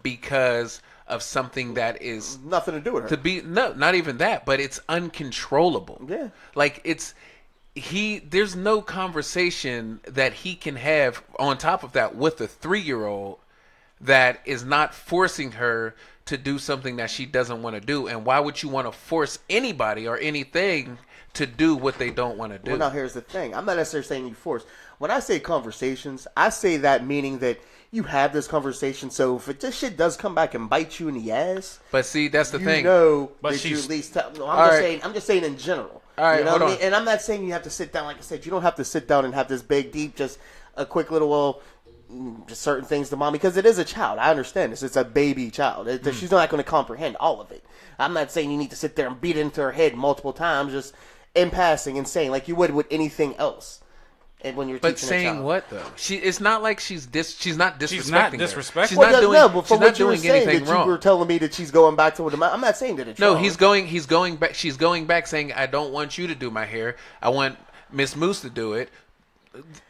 because of something that is nothing to do with her. Not even that, but it's uncontrollable. Yeah. Like there's no conversation that he can have on top of that with a 3-year-old that is not forcing her to do something that she doesn't want to do. And why would you want to force anybody or anything to do what they don't want to do? Well, now here's the thing. I'm not necessarily saying you force. When I say conversations, I say that meaning that you have this conversation, so if this shit does come back and bite you in the ass, but see, that's the thing. But that you at least I'm just saying in general. All right, you know hold what on. I mean? And I'm not saying you have to sit down. Like I said, you don't have to sit down and have this big, deep, just a quick little, just certain things to mommy, because it is a child. I understand this. It's a baby child. She's not going to comprehend all of it. I'm not saying you need to sit there and beat it into her head multiple times, just in passing and saying like you would with anything else. And when you're But teaching a saying child. what though? It's not like she's not disrespecting. She's not her. disrespecting. She's Well, not doing. no, but She's from not what you were doing saying, anything that wrong. you were telling me that she's going back to what I'm not saying that it's No, wrong. he's going back. She's going back saying, "I don't want you to do my hair. I want Miss Moose to do it."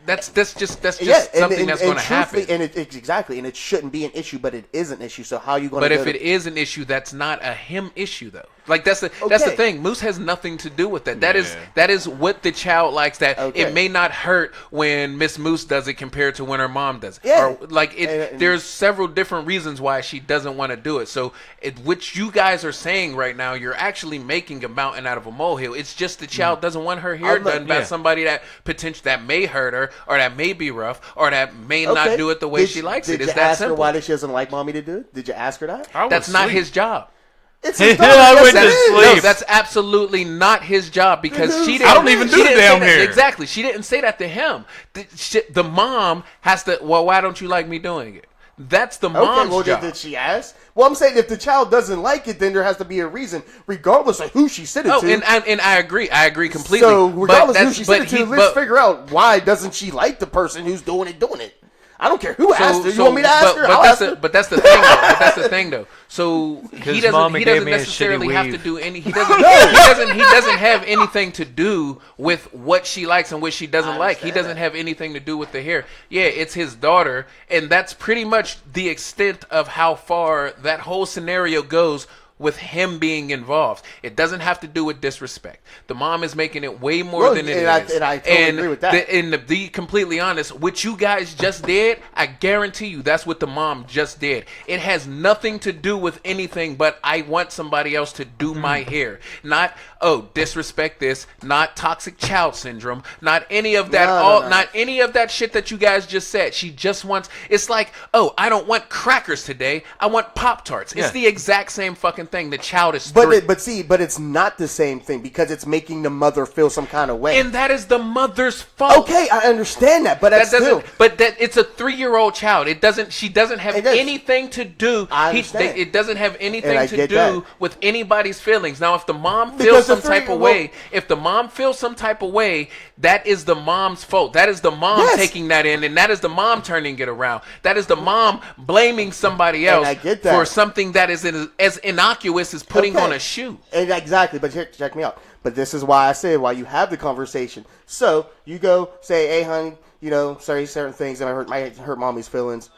That's just something that's going to happen. And it's exactly, and it shouldn't be an issue, but it is an issue. So how are you going But to? if it is an issue, that's not a him issue though. Like that's the Okay. thing. Moose has nothing to do with that. That is what the child likes. That Okay. it may not hurt when Miss Moose does it compared to when her mom does it. Yeah. Or like it. And- there's several different reasons why she doesn't want to do it. So which you guys are saying right now, you're actually making a mountain out of a molehill. It's just the child doesn't want her hair I'm not- done by yeah. somebody that that may hurt her or that may be rough or that may not Okay. do it the way Did she you- likes did it. It's you that ask her simple. why she doesn't like mommy to do it? Did you ask her that? I was That's not asleep. his job. It's his daughter. I Yes, went it to is. sleep. No, that's absolutely not his job because she didn't. I don't even she do the didn't say damn that- hair. Exactly, she didn't say that to him. The mom has to. Well, why don't you like me doing it? That's the mom's Okay, well, job. did she ask? Well, I'm saying if the child doesn't like it, then there has to be a reason, regardless of who she said it Oh, to. and I agree. I agree completely. So, But regardless of who that's- she said but it to, he- let's but- figure out why doesn't she like the person who's doing it. I don't care who asked her. You so- want me to ask but, her? But I'll that's ask her. but that's the thing. Though. But that's the thing, though. So he doesn't. Mama He gave doesn't me a necessarily shitty have to weave. do any. He doesn't. He doesn't have anything to do with what she likes and what she doesn't like. He doesn't have anything to do with the hair. Yeah, it's his daughter, and that's pretty much the extent of how far that whole scenario goes with him being involved. It doesn't have to do with disrespect. The mom is making it way more Well, than it and is. I totally agree with that. And to be completely honest, what you guys just did, I guarantee you that's what the mom just did. It has nothing to do with anything but I want somebody else to do my hair. Not, disrespect this, not toxic child syndrome, not any of that, No. not any of that shit that you guys just said. She just wants, it's like, I don't want crackers today. I want Pop-Tarts. It's the exact same fucking thing. The child is three. But it's not the same thing because it's making the mother feel some kind of way. And that is the mother's fault. Okay, I understand that, but that's That doesn't. still. But that it's a 3-year-old child. It doesn't. She doesn't have It does. anything to do. I understand. It doesn't have And anything I to get do that. with anybody's feelings. Now, if the mom Because feels the some type of way, that is the mom's fault. That is the mom Yes. taking that in, and that is the mom turning it around. That is the mom blaming somebody And else I get that. for something that is as innocuous as putting Okay. on a shoe. And exactly, but here, check me out. But this is why I said why you have the conversation. So you go say, "Hey, honey, say certain things that might hurt mommy's feelings."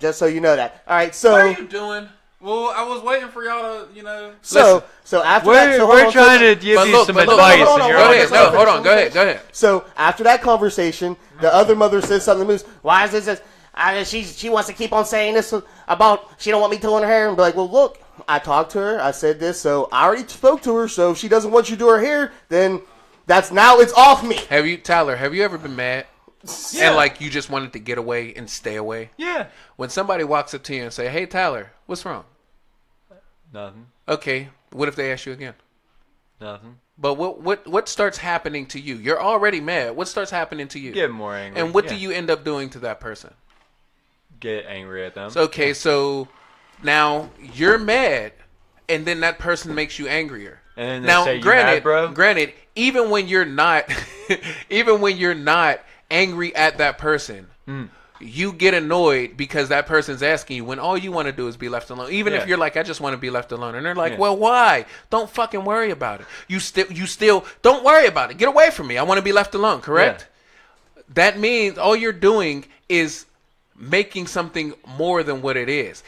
Just so you know that. All right, so What are you doing? Well, I was waiting for y'all to, so after that, so hold We're on, trying so- to give But you look, some but look, advice, hold on, and you're hold Go on, like, ahead. No, hold on. Go ahead. Go ahead. So after that conversation, the other mother says something to Moose. Why is this? She wants to keep on saying this about she don't want me doing her hair, and be like, well, look, I talked to her, I said this, so I already spoke to her. So if she doesn't want you to do her hair, then it's off me. Tyler, have you ever been mad? Yeah. And like you just wanted to get away and stay away? yeah, When somebody walks up to you and say, "Hey Tyler, what's wrong?" nothing, Okay, what if they ask you again? nothing. But what starts happening to you? You're already mad. What starts happening to you? Get more angry. And what do Yeah. you end up doing to that person? Get angry at them? So now you're mad, and then that person makes you angrier. And then they now, say, "You mad, bro?" granted, even when you're not, angry at that person, you get annoyed because that person's asking you when all you want to do is be left alone. Even if Yeah. you're like, "I just want to be left alone," and they're like, Yeah. "Well, why? Don't fucking worry about it. You still don't worry about it. Get away from me. I want to be left alone." Correct? That means all you're doing is making something more than what it is.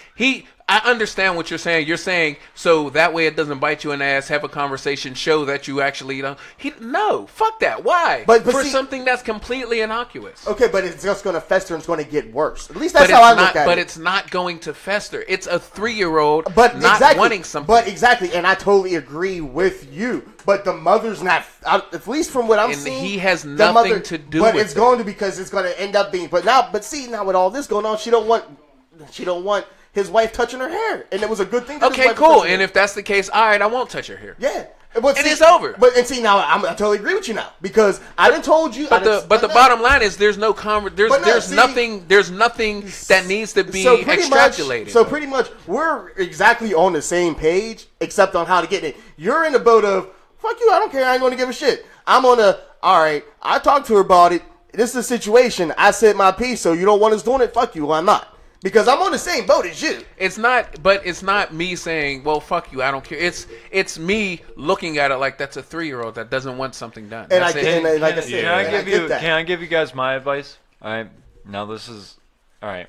I understand what you're saying. You're saying so that way it doesn't bite you in the ass. Have a conversation, show that you actually don't. No, fuck that. Why? But for see- something that's completely innocuous. Okay, but it's just going to fester and it's going to get worse. At least But that's it's how I not. look at But it. it's not going to fester. It's a 3-year-old But not exactly, wanting something. But exactly, and I totally agree with you. But the mother's not, at least from what I'm And seeing, he has the nothing to do But with it's it. going to because it's going to end up being. But now with all this going on, she don't want his wife touching her hair, and it was a good thing. that his Okay, wife was cool. touching And her. if that's the case, all right, I won't touch her hair. yeah. But And it's over. But now I totally agree with you now because I done told you. But the bottom line is there's no there's nothing that needs to be extrapolated. So pretty much we're exactly on the same page except on how to get it. You're in the boat of Fuck you. I don't care. I ain't going to give a shit. I'm on a, all right, I talked to her about it. This is a situation. I said my piece, so you don't want us doing it? Fuck you. Well, I'm not. Because I'm on the same boat as you. It's not me saying, well, fuck you, I don't care. It's me looking at it like that's a 3-year-old that doesn't want something done. And That's I it. get, and like I said, Can I and give get you? that. Can I give you guys my advice? All right. Now this is all right.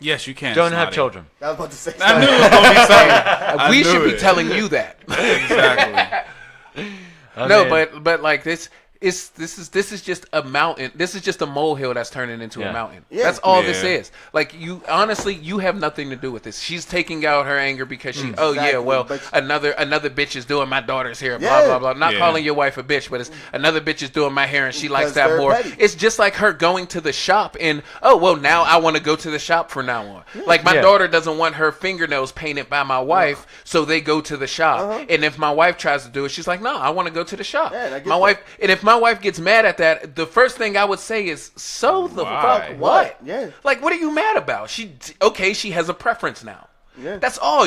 Yes, you can. Don't have Snotty. children. I was about to say I knew something. it was going to be something. I We knew should be it. telling you that. Exactly. No, but like this is just a mountain. This is just a molehill that's turning into a mountain. Yeah. That's all this Yeah. is. Like you have nothing to do with this. She's taking out her anger because she Exactly, well, but- another bitch is doing my daughter's hair, blah Yeah. blah blah. Not Yeah. calling your wife a bitch, but it's another bitch is doing my hair and she likes Because that they're more. petty. It's just like her going to the shop and now I want to go to the shop from now on. Like my Yeah. daughter doesn't want her fingernails painted by my wife, so they go to the shop. And if my wife tries to do it, she's like, "No, I want to go to the shop." Yeah, and I get My that. wife, and if my wife gets mad at that, the first thing I would say is, "So the Why? fuck what? Yeah. Like, what are you mad about? She has a preference now. Yeah. That's all.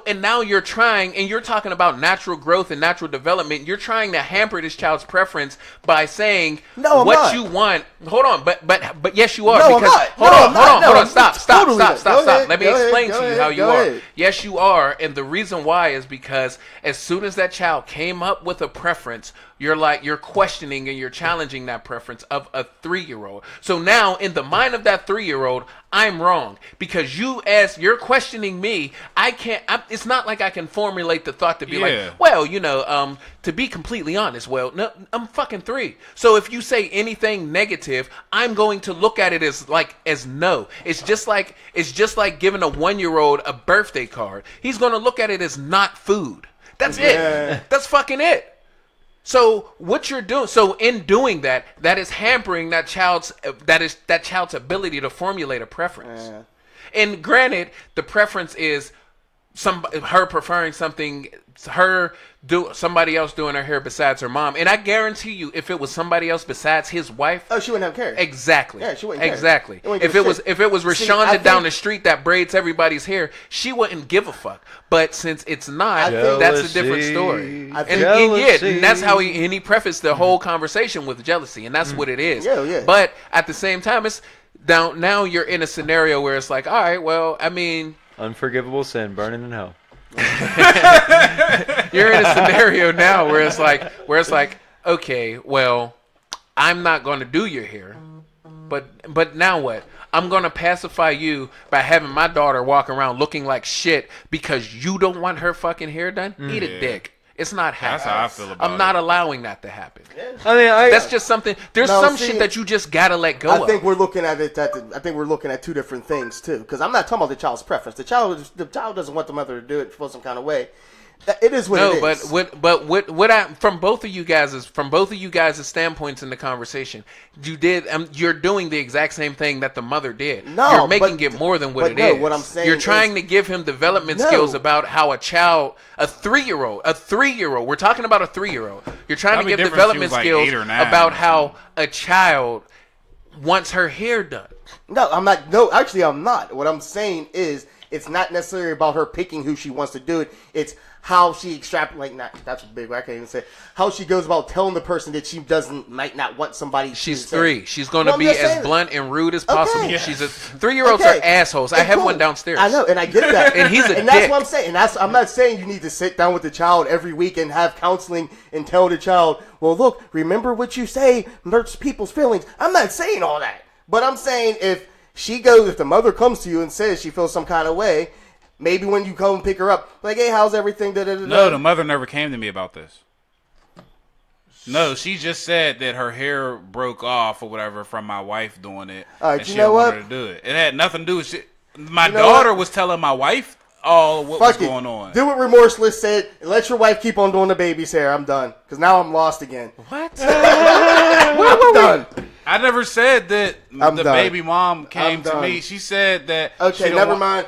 And now you're trying, and you're talking about natural growth and natural development. You're trying to hamper this child's preference by saying No, I'm what not. you want. Hold on, but yes, you are. No, I'm because not. hold No, on, I'm not. hold No, on. I'm Stop. totally not. Go ahead, Let me go ahead, explain go to you ahead, how you go are. ahead. Yes, you are, and the reason why is because as soon as that child came up with a preference, you're questioning and you're challenging that preference of a 3-year-old. So now in the mind of that 3-year-old, I'm wrong because you're questioning me. It's not like I can formulate the thought to be like, Yeah. well, to be completely honest, well, no, I'm fucking 3. So if you say anything negative, I'm going to look at it as no. It's just like giving a 1-year-old a birthday card. He's going to look at it as not food. That's it. That's fucking it. So what you're doing, in doing that is hampering that child's ability to formulate a preference. Yeah. And granted, the preference is her preferring something, somebody else doing her hair besides her mom. And I guarantee you, if it was somebody else besides his wife, Oh, she wouldn't have cared. exactly, Yeah, she wouldn't care. exactly. It wouldn't If give a it was shit. See, I Rashonda down think- the street that braids everybody's hair, she wouldn't give a fuck. But since it's not, I think- that's a different story. I And, think- and that's how he prefaced the whole conversation with jealousy, and that's what it is. Yeah, yeah. But at the same time, it's now you're in a scenario where it's like, all right, well, I mean, Unforgivable sin, burning in hell. you're in a scenario now where it's like, okay, well, I'm not going to do your hair, but now what? I'm going to pacify you by having my daughter walk around looking like shit because you don't want her fucking hair done? Eat a dick. It's not happening. That's how I feel about I'm not allowing that to happen. I mean, That's just something. There's No, some see, shit that you just gotta let go I of. think we're looking at it. I think we're looking at two different things too. Because I'm not talking about the child's preference. The child doesn't want the mother to do it for some kind of way. It is what it is. what I from both of you guys' standpoints in the conversation, you're doing the exact same thing that the mother did. No, you're making but- it more than what but it no, is. what I'm saying you're trying is- to give him development No. skills about how a 3-year-old. We're talking about a 3-year-old. You're trying That'd to be give different if she development was like skills 8 or 9 about or how a child wants her hair done. No, I'm not. No, actually, I'm not. What I'm saying is, it's not necessarily about her picking who she wants to do it. It's how she that's big. I can't even say how she goes about telling the person that she might not want somebody. She's to 3. say. She's going to I'm be just as saying- blunt and rude as possible. Okay. She's 3-year-olds Okay. are assholes. I And have cool. one downstairs. I know, and I get that. And he's a and that's dick. what I'm saying. I'm not saying you need to sit down with the child every week and have counseling and tell the child, well, look, remember what you say hurts people's feelings. I'm not saying all that, but I'm saying if the mother comes to you and says she feels some kind of way, maybe when you come pick her up, like, hey, how's everything? No, the mother never came to me about this. No, she just said that her hair broke off or whatever from my wife doing it. All right, and you she know didn't want what? her to do it. It had nothing to do with shit. My You know daughter what? was telling my wife all what Fuck was it. going on. Do what Remorseless said, and let your wife keep on doing the baby's hair. I'm done. Because now I'm lost again. What? I'm done. I never said that I'm the done. baby mom came I'm to done. me. She said that. she Okay, don't never want- mind.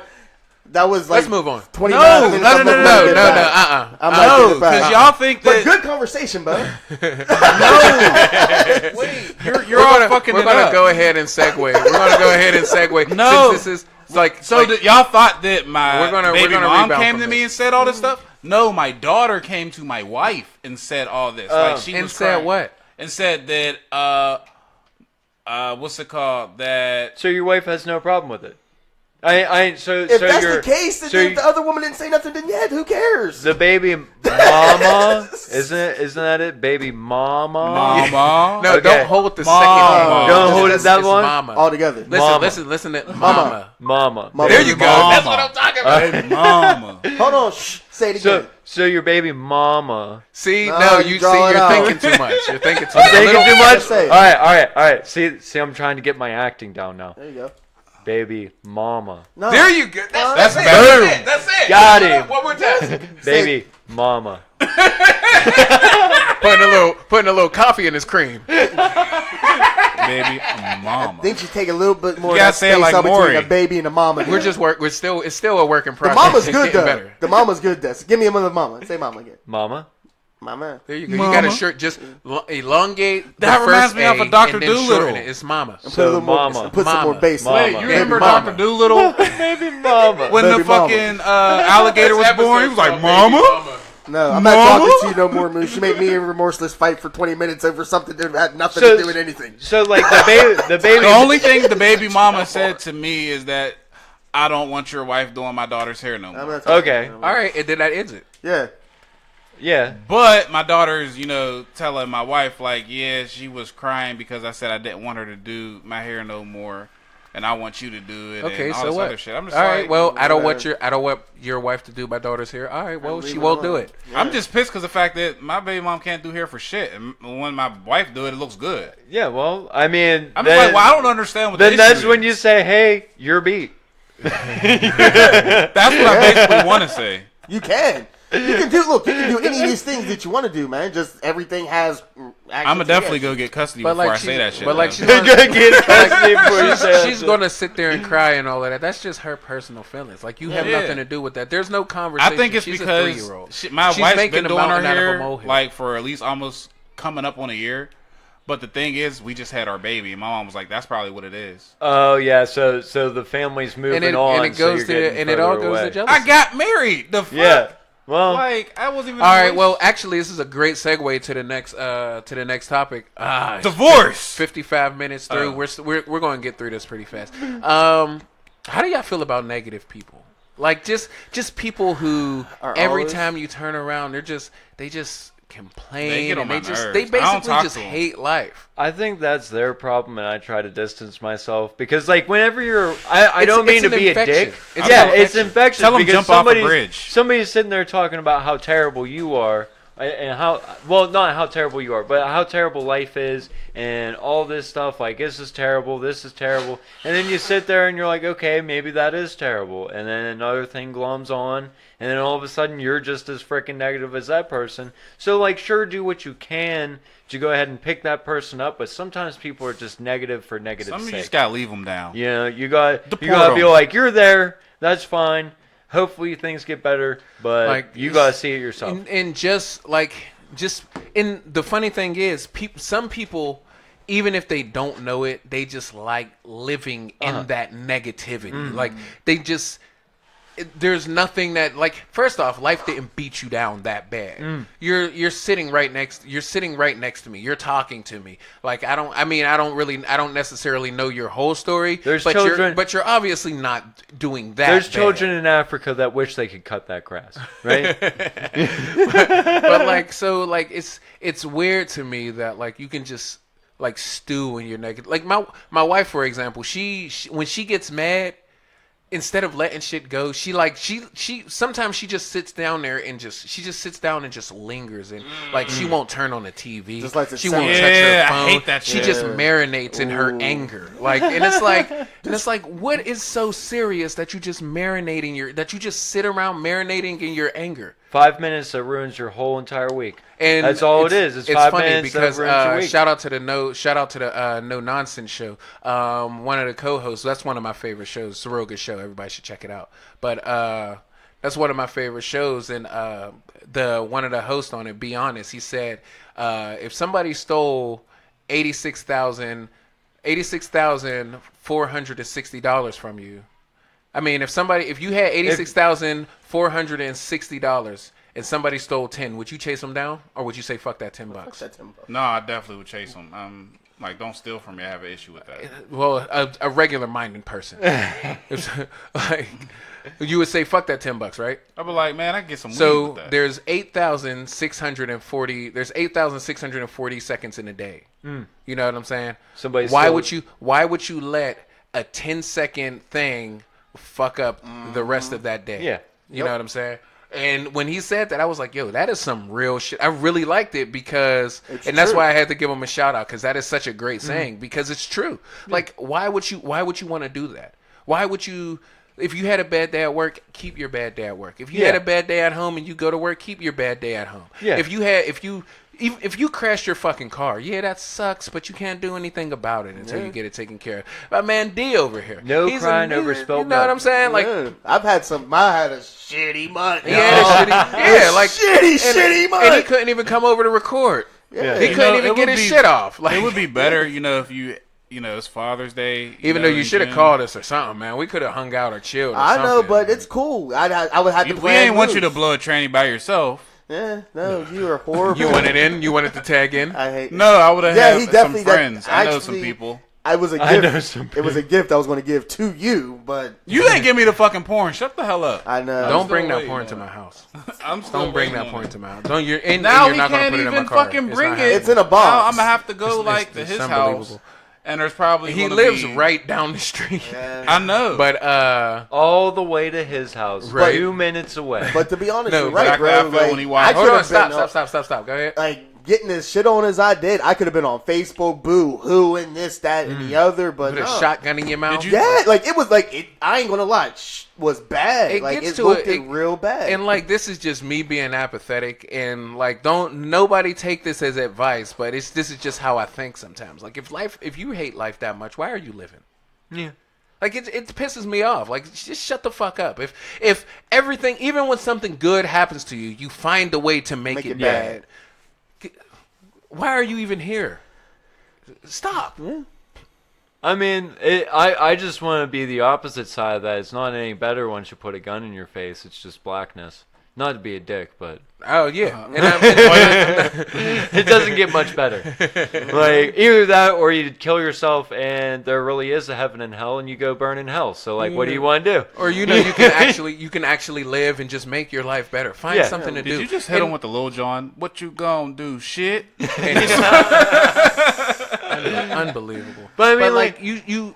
That was like Let's move on. 29 No, minutes. no, I'm no, not no, gonna get No, back. I'm not No, getting it back. because y'all think But that. good conversation, bud. You're all fucking We're it gonna up. go ahead and segue. We're gonna go ahead and segue. No. Since this is like So that y'all thought that my We're gonna baby mom rebound came from to me this. and said all this stuff? No, my daughter came to my wife and said all this. Like she And was said crying. what? And said that what's it called? That So your wife has no problem with it. So If that's the case, then if the other woman didn't say nothing, then yeah, who cares? the baby mama isn't that it? Baby mama. mama. No, Okay. don't hold the Mama. second name. Don't hold it It's that long? Mama. All together. Listen to Mama. Mama. There you go. Mama. That's what I'm talking about. Mama. Hold on. Shh. Say it again. So your baby mama. See, No, no, you you draw it you're out. thinking too much. You're thinking too much. Thinking too Just much. say it. All right. See, I'm trying to get my acting down now. There you go. Baby mama. No. There you go. That's it. better. That's it. That's it. Got him. One more time. Baby mama. Putting a little coffee in his cream. Baby mama. I think you take a little bit more You of gotta that say it space like up between Maury. a baby and a mama. It's still a work in The progress. mama's It's good getting though. better. The mama's good though. So give me another mama. Say mama again. Mama. Mama. There you go. Mama. You got a shirt. Just elongate. That the reminds first me of A a Dr. and then Dolittle. shorten it. It's Mama. Put a So little more. mama. Put some more Mama. bass. Mama. Wait, you Baby remember mama. Dr. Doolittle? Baby mama. When the Baby mama. fucking alligator was born, he was like, "Mama." No, I'm not talking to you no more, Moose. You made me a remorseless fight for 20 minutes over something that had nothing to do with anything. So like the baby. The only thing the baby mama said to me is that I don't want your wife doing my daughter's hair no I'm more. not talking Okay. to you no All more. right, and then that ends it. Yeah. Yeah. But my daughter's, telling my wife like, yeah, she was crying because I said I didn't want her to do my hair no more, and I want you to do it. Okay, and all so this what? other shit. I'm just All like, right, well, I don't want whatever. your wife to do my daughter's hair. All right, well, Leave she it won't do alone. it. I'm just pissed because the fact that my baby mom can't do hair for shit, and when my wife do it, it looks good. Yeah. Well, I mean, I'm just like, well, I don't understand what. Then the that's issue when is. you say, "Hey, you're beat." That's what I basically want to say. You can. You can do any of these things that you want to do, man. Just everything has. I'm gonna definitely go get custody But before like I say that shit. But like though. she's gonna, Get custody before you say that she's shit. gonna sit there and cry and all of that. That's just her personal feelings. Like you have Yeah. nothing to do with that. There's no conversation. I think it's she's because a 3-year-old. my She's wife's making been a doing her mountain out of a hair molehill. like for at least almost coming up on a year. But the thing is, we just had our baby, and my mom was like, "That's probably what it is." Oh yeah. So the family's moving on. and it so goes you're to getting and it all further goes away. to jealousy. I got married. The fuck? Yeah. Well. Like I wasn't even. All right. Well, actually, this is a great segue to the next topic. divorce. 55 minutes through. We're going to get through this pretty fast. How do y'all feel about negative people? Like just people who Are every always- time you turn around, they just complain They get on and my they just nerves. they I don't basically talk just to 'em. hate life. I think that's their problem, and I try to distance myself because, like, whenever you're, I don't mean it's to an be infection. a dick. It's Yeah, an it's infection. infectious. Tell 'em because jump off a somebody's- bridge. Somebody's sitting there talking about how terrible you are, and not how terrible you are, but how terrible life is, and all this stuff. Like, this is terrible, and then you sit there and you're like, okay, maybe that is terrible, and then another thing glums on, and then all of a sudden you're just as freaking negative as that person. So, like, sure, do what you can to go ahead and pick that person up, but sometimes people are just negative for negative Some of you sake. just gotta leave them down. You know, you gotta be Deport 'em. like, you're there, that's fine. Hopefully things get better, but Like, you gotta see it yourself. And the funny thing is, some people, even if they don't know it, they just like living in that negativity. Like they just. There's nothing that, like, first off, life didn't beat you down that bad. You're sitting right next to me. You're talking to me. Like, I don't necessarily know your whole story. There's but children- but you're obviously not doing that. There's bad. children in Africa that wish they could cut that grass, right? But like, so like, it's weird to me that like you can just like stew in your negative. Like my wife, for example, she when she gets mad, instead of letting shit go, she sometimes she just sits down there and just lingers and like she won't turn on the TV. Just like the she sound. won't touch her Yeah, I phone. hate that She shit. just marinates in her anger. Like, and it's like what is so serious that you just that you just sit around marinating in your anger? 5 minutes that ruins your whole entire week. And that's all it is. It's 5 funny minutes because that ruins your week. shout out to the No Nonsense show. One of the co-hosts. That's one of my favorite shows. It's a real good show. Everybody should check it out. But that's one of my favorite shows. And one of the hosts on it, Be Honest, he said if somebody stole $86,460 from you. I mean, if you had $86,460 and somebody stole 10, would you chase them down, or would you say fuck that $10? Fuck that $10. No, I definitely would chase them. Like, don't steal from me. I have an issue with that. Well, a regular minded person, like you would say fuck that $10, right? I'd be like, man, I can get some weed So with that. there's 8,640. There's 8,640 seconds in a day. You know what I'm saying? Why would you let a 10-second thing fuck up the rest of that day? Yeah. You know what I'm saying? And when he said that, I was like, yo, that is some real shit. I really liked it because, that's why I had to give him a shout out, because that is such a great saying, because it's true. Like, why would you want to do that? Why would you, if you had a bad day at work, keep your bad day at work. If you had a bad day at home and you go to work, keep your bad day at home. Yeah. If you crashed your fucking car, that sucks, but you can't do anything about it until you get it taken care of. My man D over here, No he's crying a, over spilled You know what milk. I'm saying? Like, I've had some. I had a shitty month. shitty month. And he couldn't even come over to record. Yeah. He couldn't even get his shit off. Like, It would be better, if it's Father's Day. even though you should have called us or something, man. We could have hung out or chilled. Or I know, something. but it's cool. I would have to. We ain't want you to blow a tranny by yourself. Yeah, no, you are horrible. You wanted in. You wanted to tag in. I hate. No, I would have Yeah, had he some definitely friends. I know actually- some people. I was a gift. I know some It was a gift I was going to give to you, but You didn't give me the fucking porn. Shut the hell up. I know. Don't bring still that waiting porn on to it. my house. I'm still Don't bring waiting that on porn it. to my house. Don't. You're in. Now you're he not gonna can't put it in my even car. fucking It's bring not it. happening. It's in a box. Now I'm gonna have to go It's to his house, unbelievable. and there's probably He gonna lives be- right down the street. I know, But all the way to his house, Right. 2 minutes away. But to be honest, No, you're right, exactly bro. how I felt when he watched- I hold could on. have been Stop. Go ahead. like getting as shit on as I did. I could have been on Facebook, Boo Hoo, and this, that, and the other. But Put a no. shotgun in your mouth. Yeah, like it was like it, I ain't gonna lie, was bad. It Like gets it to looked it- real bad. And like, this is just me being apathetic, and like, don't nobody take this as advice, but this is just how I think sometimes. Like, if you hate life that much, why are you living? Yeah. Like, it pisses me off. Like, just shut the fuck up. If everything, even when something good happens to you, you find a way to make it bad. Why are you even here? Stop. I mean, I just want to be the opposite side of that. It's not any better once you put a gun in your face. It's just blackness. Not to be a dick, but Oh yeah. it doesn't get much better. Like, either that or you kill yourself and there really is a heaven and hell and you go burn in hell. So, like, what do you want to do? Or you can actually live and just make your life better. Find something to do. Did you just hit him with the Lil Jon? What you gonna do? Shit. Unbelievable. But I mean, like like, you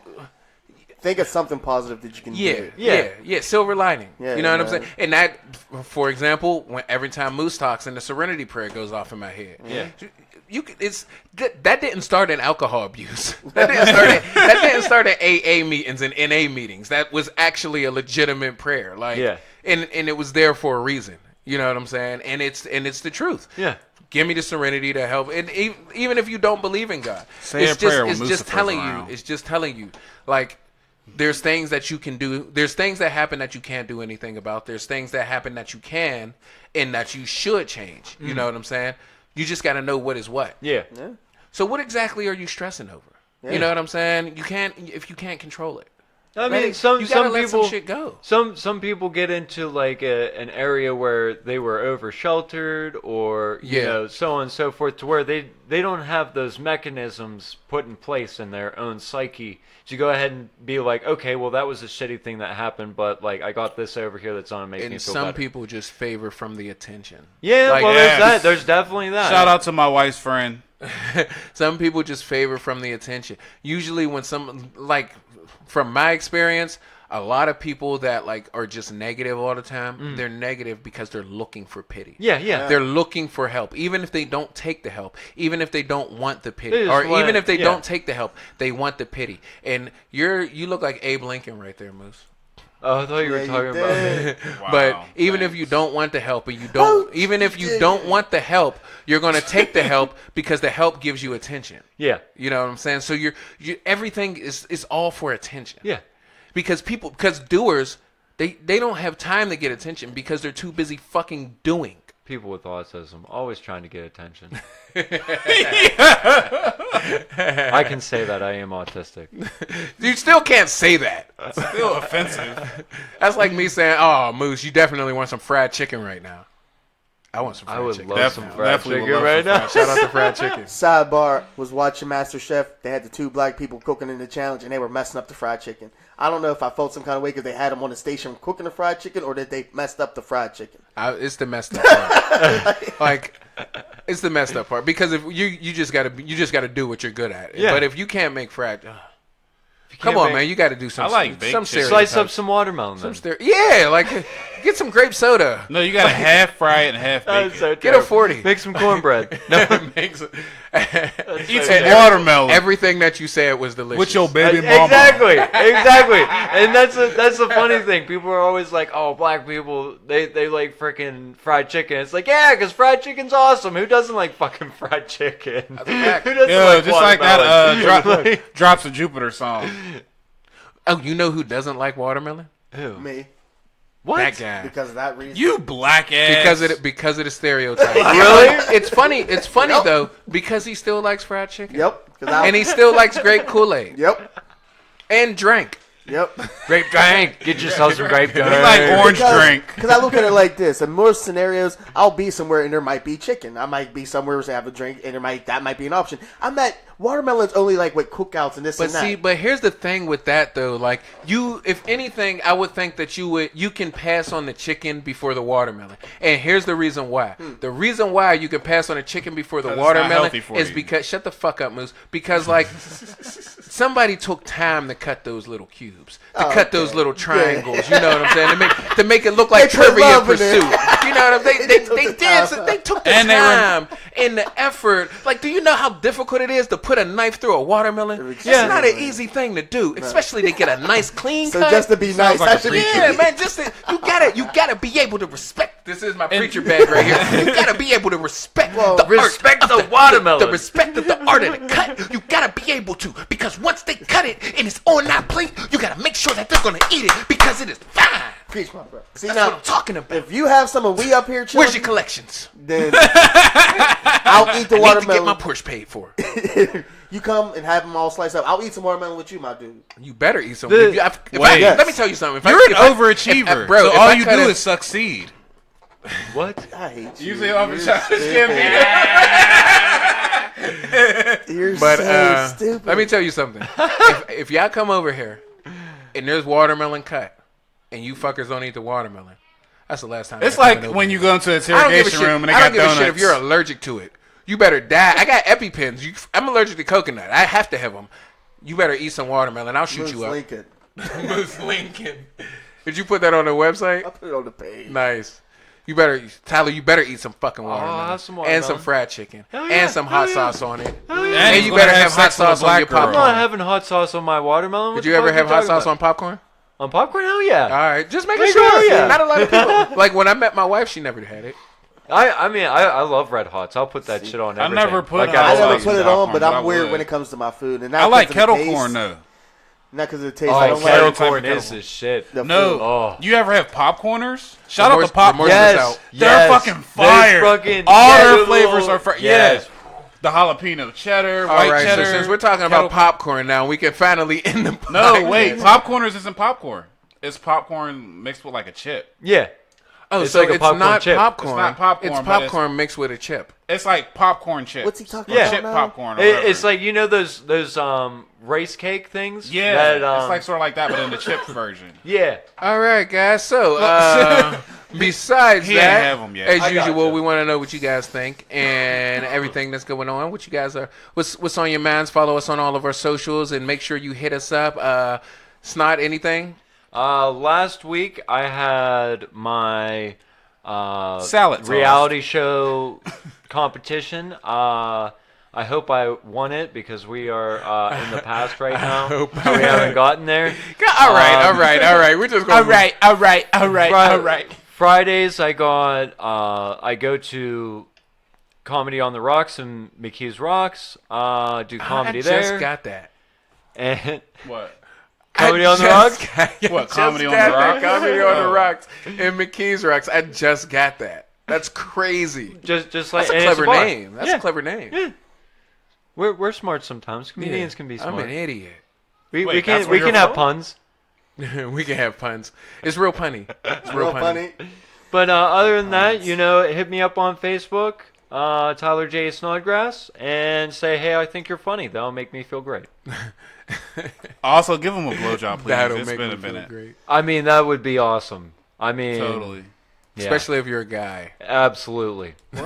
Think of something positive that you can do. yeah. Silver lining. Yeah, you know what I'm man. saying? And that, for example, every time Moose talks and the Serenity Prayer goes off in my head. Yeah. That didn't start in alcohol abuse. That didn't start at AA meetings and NA meetings. That was actually a legitimate prayer. Like, Yeah. and it was there for a reason. You know what I'm saying? And it's the truth. Yeah. Give me the serenity to help. And even if you don't believe in God, Say a prayer when it's just Lucifer's telling around. you. It's just telling you, like, there's things that you can do. There's things that happen that you can't do anything about. There's things that happen that you can and that you should change. You know what I'm saying? You just got to know what is what. yeah. So what exactly are you stressing over? You know what I'm saying? You can't control it. I mean, Like, some you gotta let people some shit go. Some people get into like an area where they were over sheltered or you Yeah. know, so on and so forth, to where they don't have those mechanisms put in place in their own psyche to go ahead and be like, okay, well, that was a shitty thing that happened, but like I got this over here that's gonna make me And feel some better. people just favor from the attention. Yeah, like, well, yes. there's that. There's definitely that. Shout out to my wife's friend. Some people just favor from the attention. Usually when from my experience, a lot of people that like are just negative all the time, they're negative because they're looking for pity. Yeah. They're looking for help. Even if they don't take the help, even if they don't want the pity, They just or want- even if they yeah. don't take the help, they want the pity. And you look like Abe Lincoln right there, Moose. Oh, I thought you were Yeah, you talking about me. did. But Wow, even if thanks. you don't want the help, and you don't, even if you don't want the help, you're going to take the help because the help gives you attention. Yeah. You know what I'm saying? So you everything is all for attention. Yeah. Because doers, they don't have time to get attention because they're too busy fucking doing. People with autism always trying to get attention. I can say that I am autistic. You still can't say that. Still offensive. That's like me saying, "Oh, Moose, you definitely want some fried chicken right now." I want some I fried would chicken. love some fried Definitely would chicken love right some now. Shout out to fried chicken. Sidebar, was watching MasterChef. They had the 2 black people cooking in the challenge, and they were messing up the fried chicken. I don't know if I felt some kind of way because they had them on the station cooking the fried chicken, or that they messed up the fried chicken. It's the messed up part. Like, it's the messed up part because if you just gotta do what you're good at. Yeah. But if you can't make fried, You come can't on, make- man, you got to do some. I like baked some chicken. Slice up stereotypes. some watermelon. Some Then. yeah, like get some grape soda. No, you got to half fry it and half bake it. Get a terrible. 40. Make some cornbread. No, Makes Eat some watermelon everything that you said was delicious. with your baby mama. exactly. And that's the funny thing. People are always like, "Oh, black people, they like freaking fried chicken." It's like, yeah, because fried chicken's awesome. Who doesn't like fucking fried chicken? a fact. Who doesn't Yeah, like just like that watermelon? Drops of Jupiter song. Oh, you know who doesn't like watermelon? Who? Me, What? That guy. because of that reason. You black ass. Because of the stereotype. Really? It's funny. It's funny though because he still likes fried chicken. Yep. And he still likes grape Kool-Aid Yep. and drink. Yep. Grape drink. Get yourself some grape drink. It's like orange drink. Because I look at it like this. In most scenarios, I'll be somewhere and there might be chicken. I might be somewhere to have a drink and that might be an option. I'm at watermelon's only like with cookouts and this But and that. see, but here's the thing with that though. Like if anything, I would think that you can pass on the chicken before the watermelon. And here's the reason why. The reason why you can pass on the chicken before the 'Cause it's not watermelon healthy for is you. because shut the fuck up, Moose. Because like somebody took time to cut those little cubes, cut those little triangles. You know what I'm saying? To make it look like They put Trivia love in Pursuit. it. You know what I'm saying? They took They the did. time. So they took the And they time and the effort. Like, do you know how difficult it is to put a knife through a watermelon? It's not an easy thing to do, especially to get a nice clean So cut. just to be nice, like I a should be. preacher. Yeah, man, you gotta be able to respect. This is my preacher bag right here. You gotta be able to respect the respect art the of watermelon. The respect of the art of the cut. You gotta be able to, because once they cut it and it's on that plate, you gotta make sure that they're gonna eat it because it is fine. Preach, my bro. See, That's now, what I'm talking about. if you have some of we up here chilling, Where's your collections? then I'll eat the I need to get my watermelon. Porsche paid for. You come and have them all sliced up. I'll eat some watermelon with you, my dude. You better eat some. Wait. Let me tell you something. If You're if an overachiever. bro, so if all I you cut do it- is succeed. What? I hate you. You say off the You're shot. stupid. You're But so stupid. let me tell you something. if y'all come over here and there's watermelon cut and you fuckers don't eat the watermelon, that's the last time. It's y'all like coming over when you here. go into an I don't give a interrogation shit. room and they I got don't give donuts. a shit if you're allergic to it. You better die. I got EpiPens. I'm allergic to coconut. I have to have them. You better eat some watermelon. I'll shoot Moose you up. Lincoln. Moose Lincoln. Did you put that on the website? I put it on the page. Nice. You better, Tyler. You better eat some fucking watermelon, have some and watermelon. some fried chicken, yeah, and some hot hell yeah. sauce on it. And you he's better gonna have hot sex with a sauce on your black girl. I'm popcorn. not having hot sauce on my watermelon. What Did you the ever fuck have you hot talking sauce about? on popcorn? On popcorn? Hell yeah. All right, just making Make sure. sure, yeah. Not a lot of people. Like when I met my wife, she never had it. I love red hots. I'll put that shit on I everything. never put Like hot I sauce never on put it popcorn, on, but but I I'm weird would. when it comes to my food. And not I like 'cause of the kettle taste, corn though. Not because of the taste. Oh, I don't kettle like corn kettle is the shit. the No, food. Oh. you ever have popcorners? Shout out Remorse- to popcorn. remorse is Yes, out. They're fucking fire. All their flavors are fire. Yes. Yes. The jalapeno cheddar, All white right, cheddar. so since we're talking kettle- about popcorn now, we can finally end the No, podcast. wait. Popcorners isn't popcorn. It's popcorn mixed with like a chip. Yeah. Oh, It's so like a it's popcorn not chip. popcorn. It's not popcorn, It's but it's- popcorn mixed with a chip. It's like popcorn chips. What's he talking Yeah. about Chip now? popcorn. Or It's whatever. like, you know those race cake things? Yeah, That, it's like sort of like that, but in the chips version. yeah. All right, guys. So, besides He ain't that, have 'em yet. as I got usual, you. we want to know what you guys think and everything that's going on. What you guys are, what's on your minds? Follow us on all of our socials and make sure you hit us up. Snot, anything? Last week I had my Salad toss. reality show competition. I hope I won it because we are in the past right now. hope we haven't gotten there. All right. We're just going. All right. Fridays I go to Comedy on the Rocks and McKee's Rocks. Do comedy I there. just got that. And What? Comedy on the Rocks. What, Comedy on the Rocks? Rocks? Comedy on the Oh. Rocks and McKee's Rocks. I just got that. That's crazy. just That's like a and it's clever bar. name. That's Yeah. a clever name. Yeah. We're smart sometimes. Comedians Yeah. can be I'm smart. an idiot. We Wait, can that's where have you're from? puns. We can have puns. It's real punny. It's real Real funny. But other than that, hit me up on Facebook, Tyler J. Snodgrass, and say, hey, I think you're funny. That'll make me feel great. Also, give him a blowjob, please. That'll It's make been me a feel minute. great. I mean, that would be awesome. I mean, Totally. yeah, Especially if you're a guy. absolutely. What?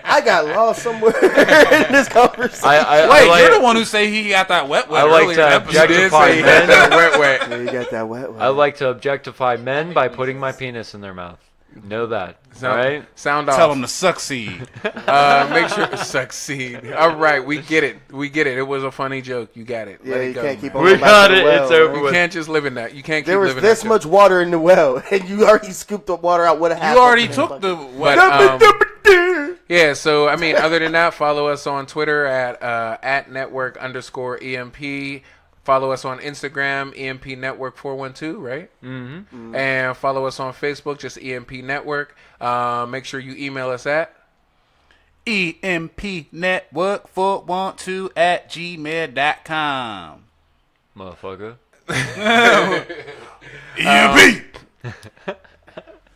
I got lost somewhere in this conversation. Wait, you're the one who say he got that wet I like earlier to in the episode. You did objectify say you had men. that wet. Yeah, you got that wet. I like to objectify men by putting my penis in their mouth. Know that, right? Sound off. Tell him to succeed. Make sure to succeed. All right, we get it. It was a funny joke. You got it. Yeah, Let it you go. can't keep on We going back got to the it. well, It's over man. You with. can't just live in that. You can't keep There was living this that much water in the well, and you already scooped the water out. What happened? You already took the wet. Yeah, so I mean, other than that, follow us on Twitter at @network_EMP. Follow us on Instagram, EMP Network 412, right? Mm-hmm. And follow us on Facebook, just EMP Network. Make sure you email us at EMPnetwork412@gmail.com. Motherfucker. EMP.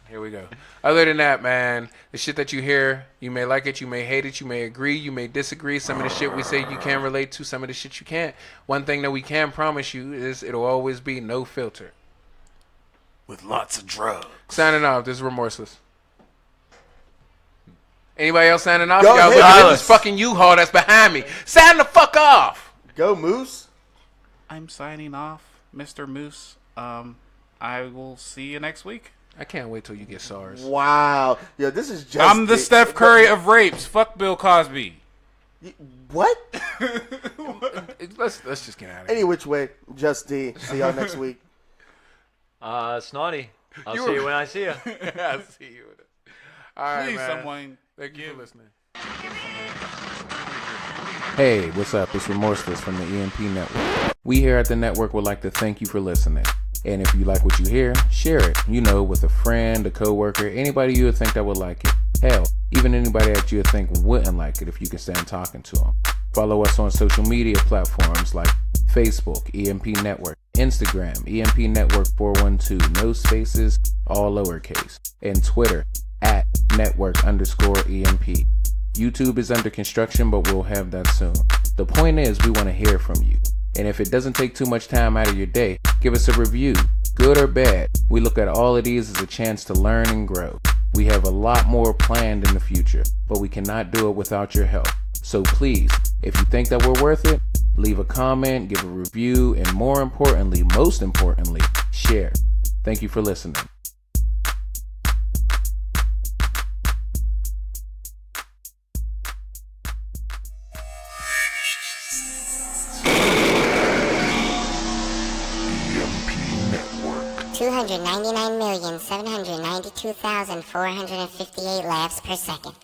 Here we go. Other than that, man, the shit that you hear, you may like it, you may hate it, you may agree, you may disagree. Some of the shit we say you can relate to, some of the shit you can't. One thing that we can promise you is it'll always be no filter. With lots of drugs. Signing off. This is Remorseless. Anybody else signing off? Go Y'all ahead. look at Silas. this fucking U-Haul that's behind me. Sign the fuck off. Go Moose. I'm signing off, Mr. Moose. I will see you next week. I can't wait till you get SARS. Wow. Yo, this is just. I'm the Steph Curry of rapes. Fuck Bill Cosby. What? Let's just get out of here. Any which way, Just D. See y'all next week. Snotty. I'll see you when I see you. I'll see you. All right, Please, man. someone. Thank you for listening. Hey, what's up? It's Remorseless from the EMP Network. We here at the network would like to thank you for listening. And if you like what you hear, share it. With a friend, a coworker, anybody you would think that would like it. Hell, even anybody that you would think wouldn't like it if you can stand talking to them. Follow us on social media platforms like Facebook, EMP Network, Instagram, EMP Network 412, no spaces, all lowercase, and Twitter @network_EMP. YouTube is under construction, but we'll have that soon. The point is, we want to hear from you. And if it doesn't take too much time out of your day, give us a review, good or bad. We look at all of these as a chance to learn and grow. We have a lot more planned in the future, but we cannot do it without your help. So please, if you think that we're worth it, leave a comment, give a review, and most importantly, share. Thank you for listening. $299,792,458 laughs per second.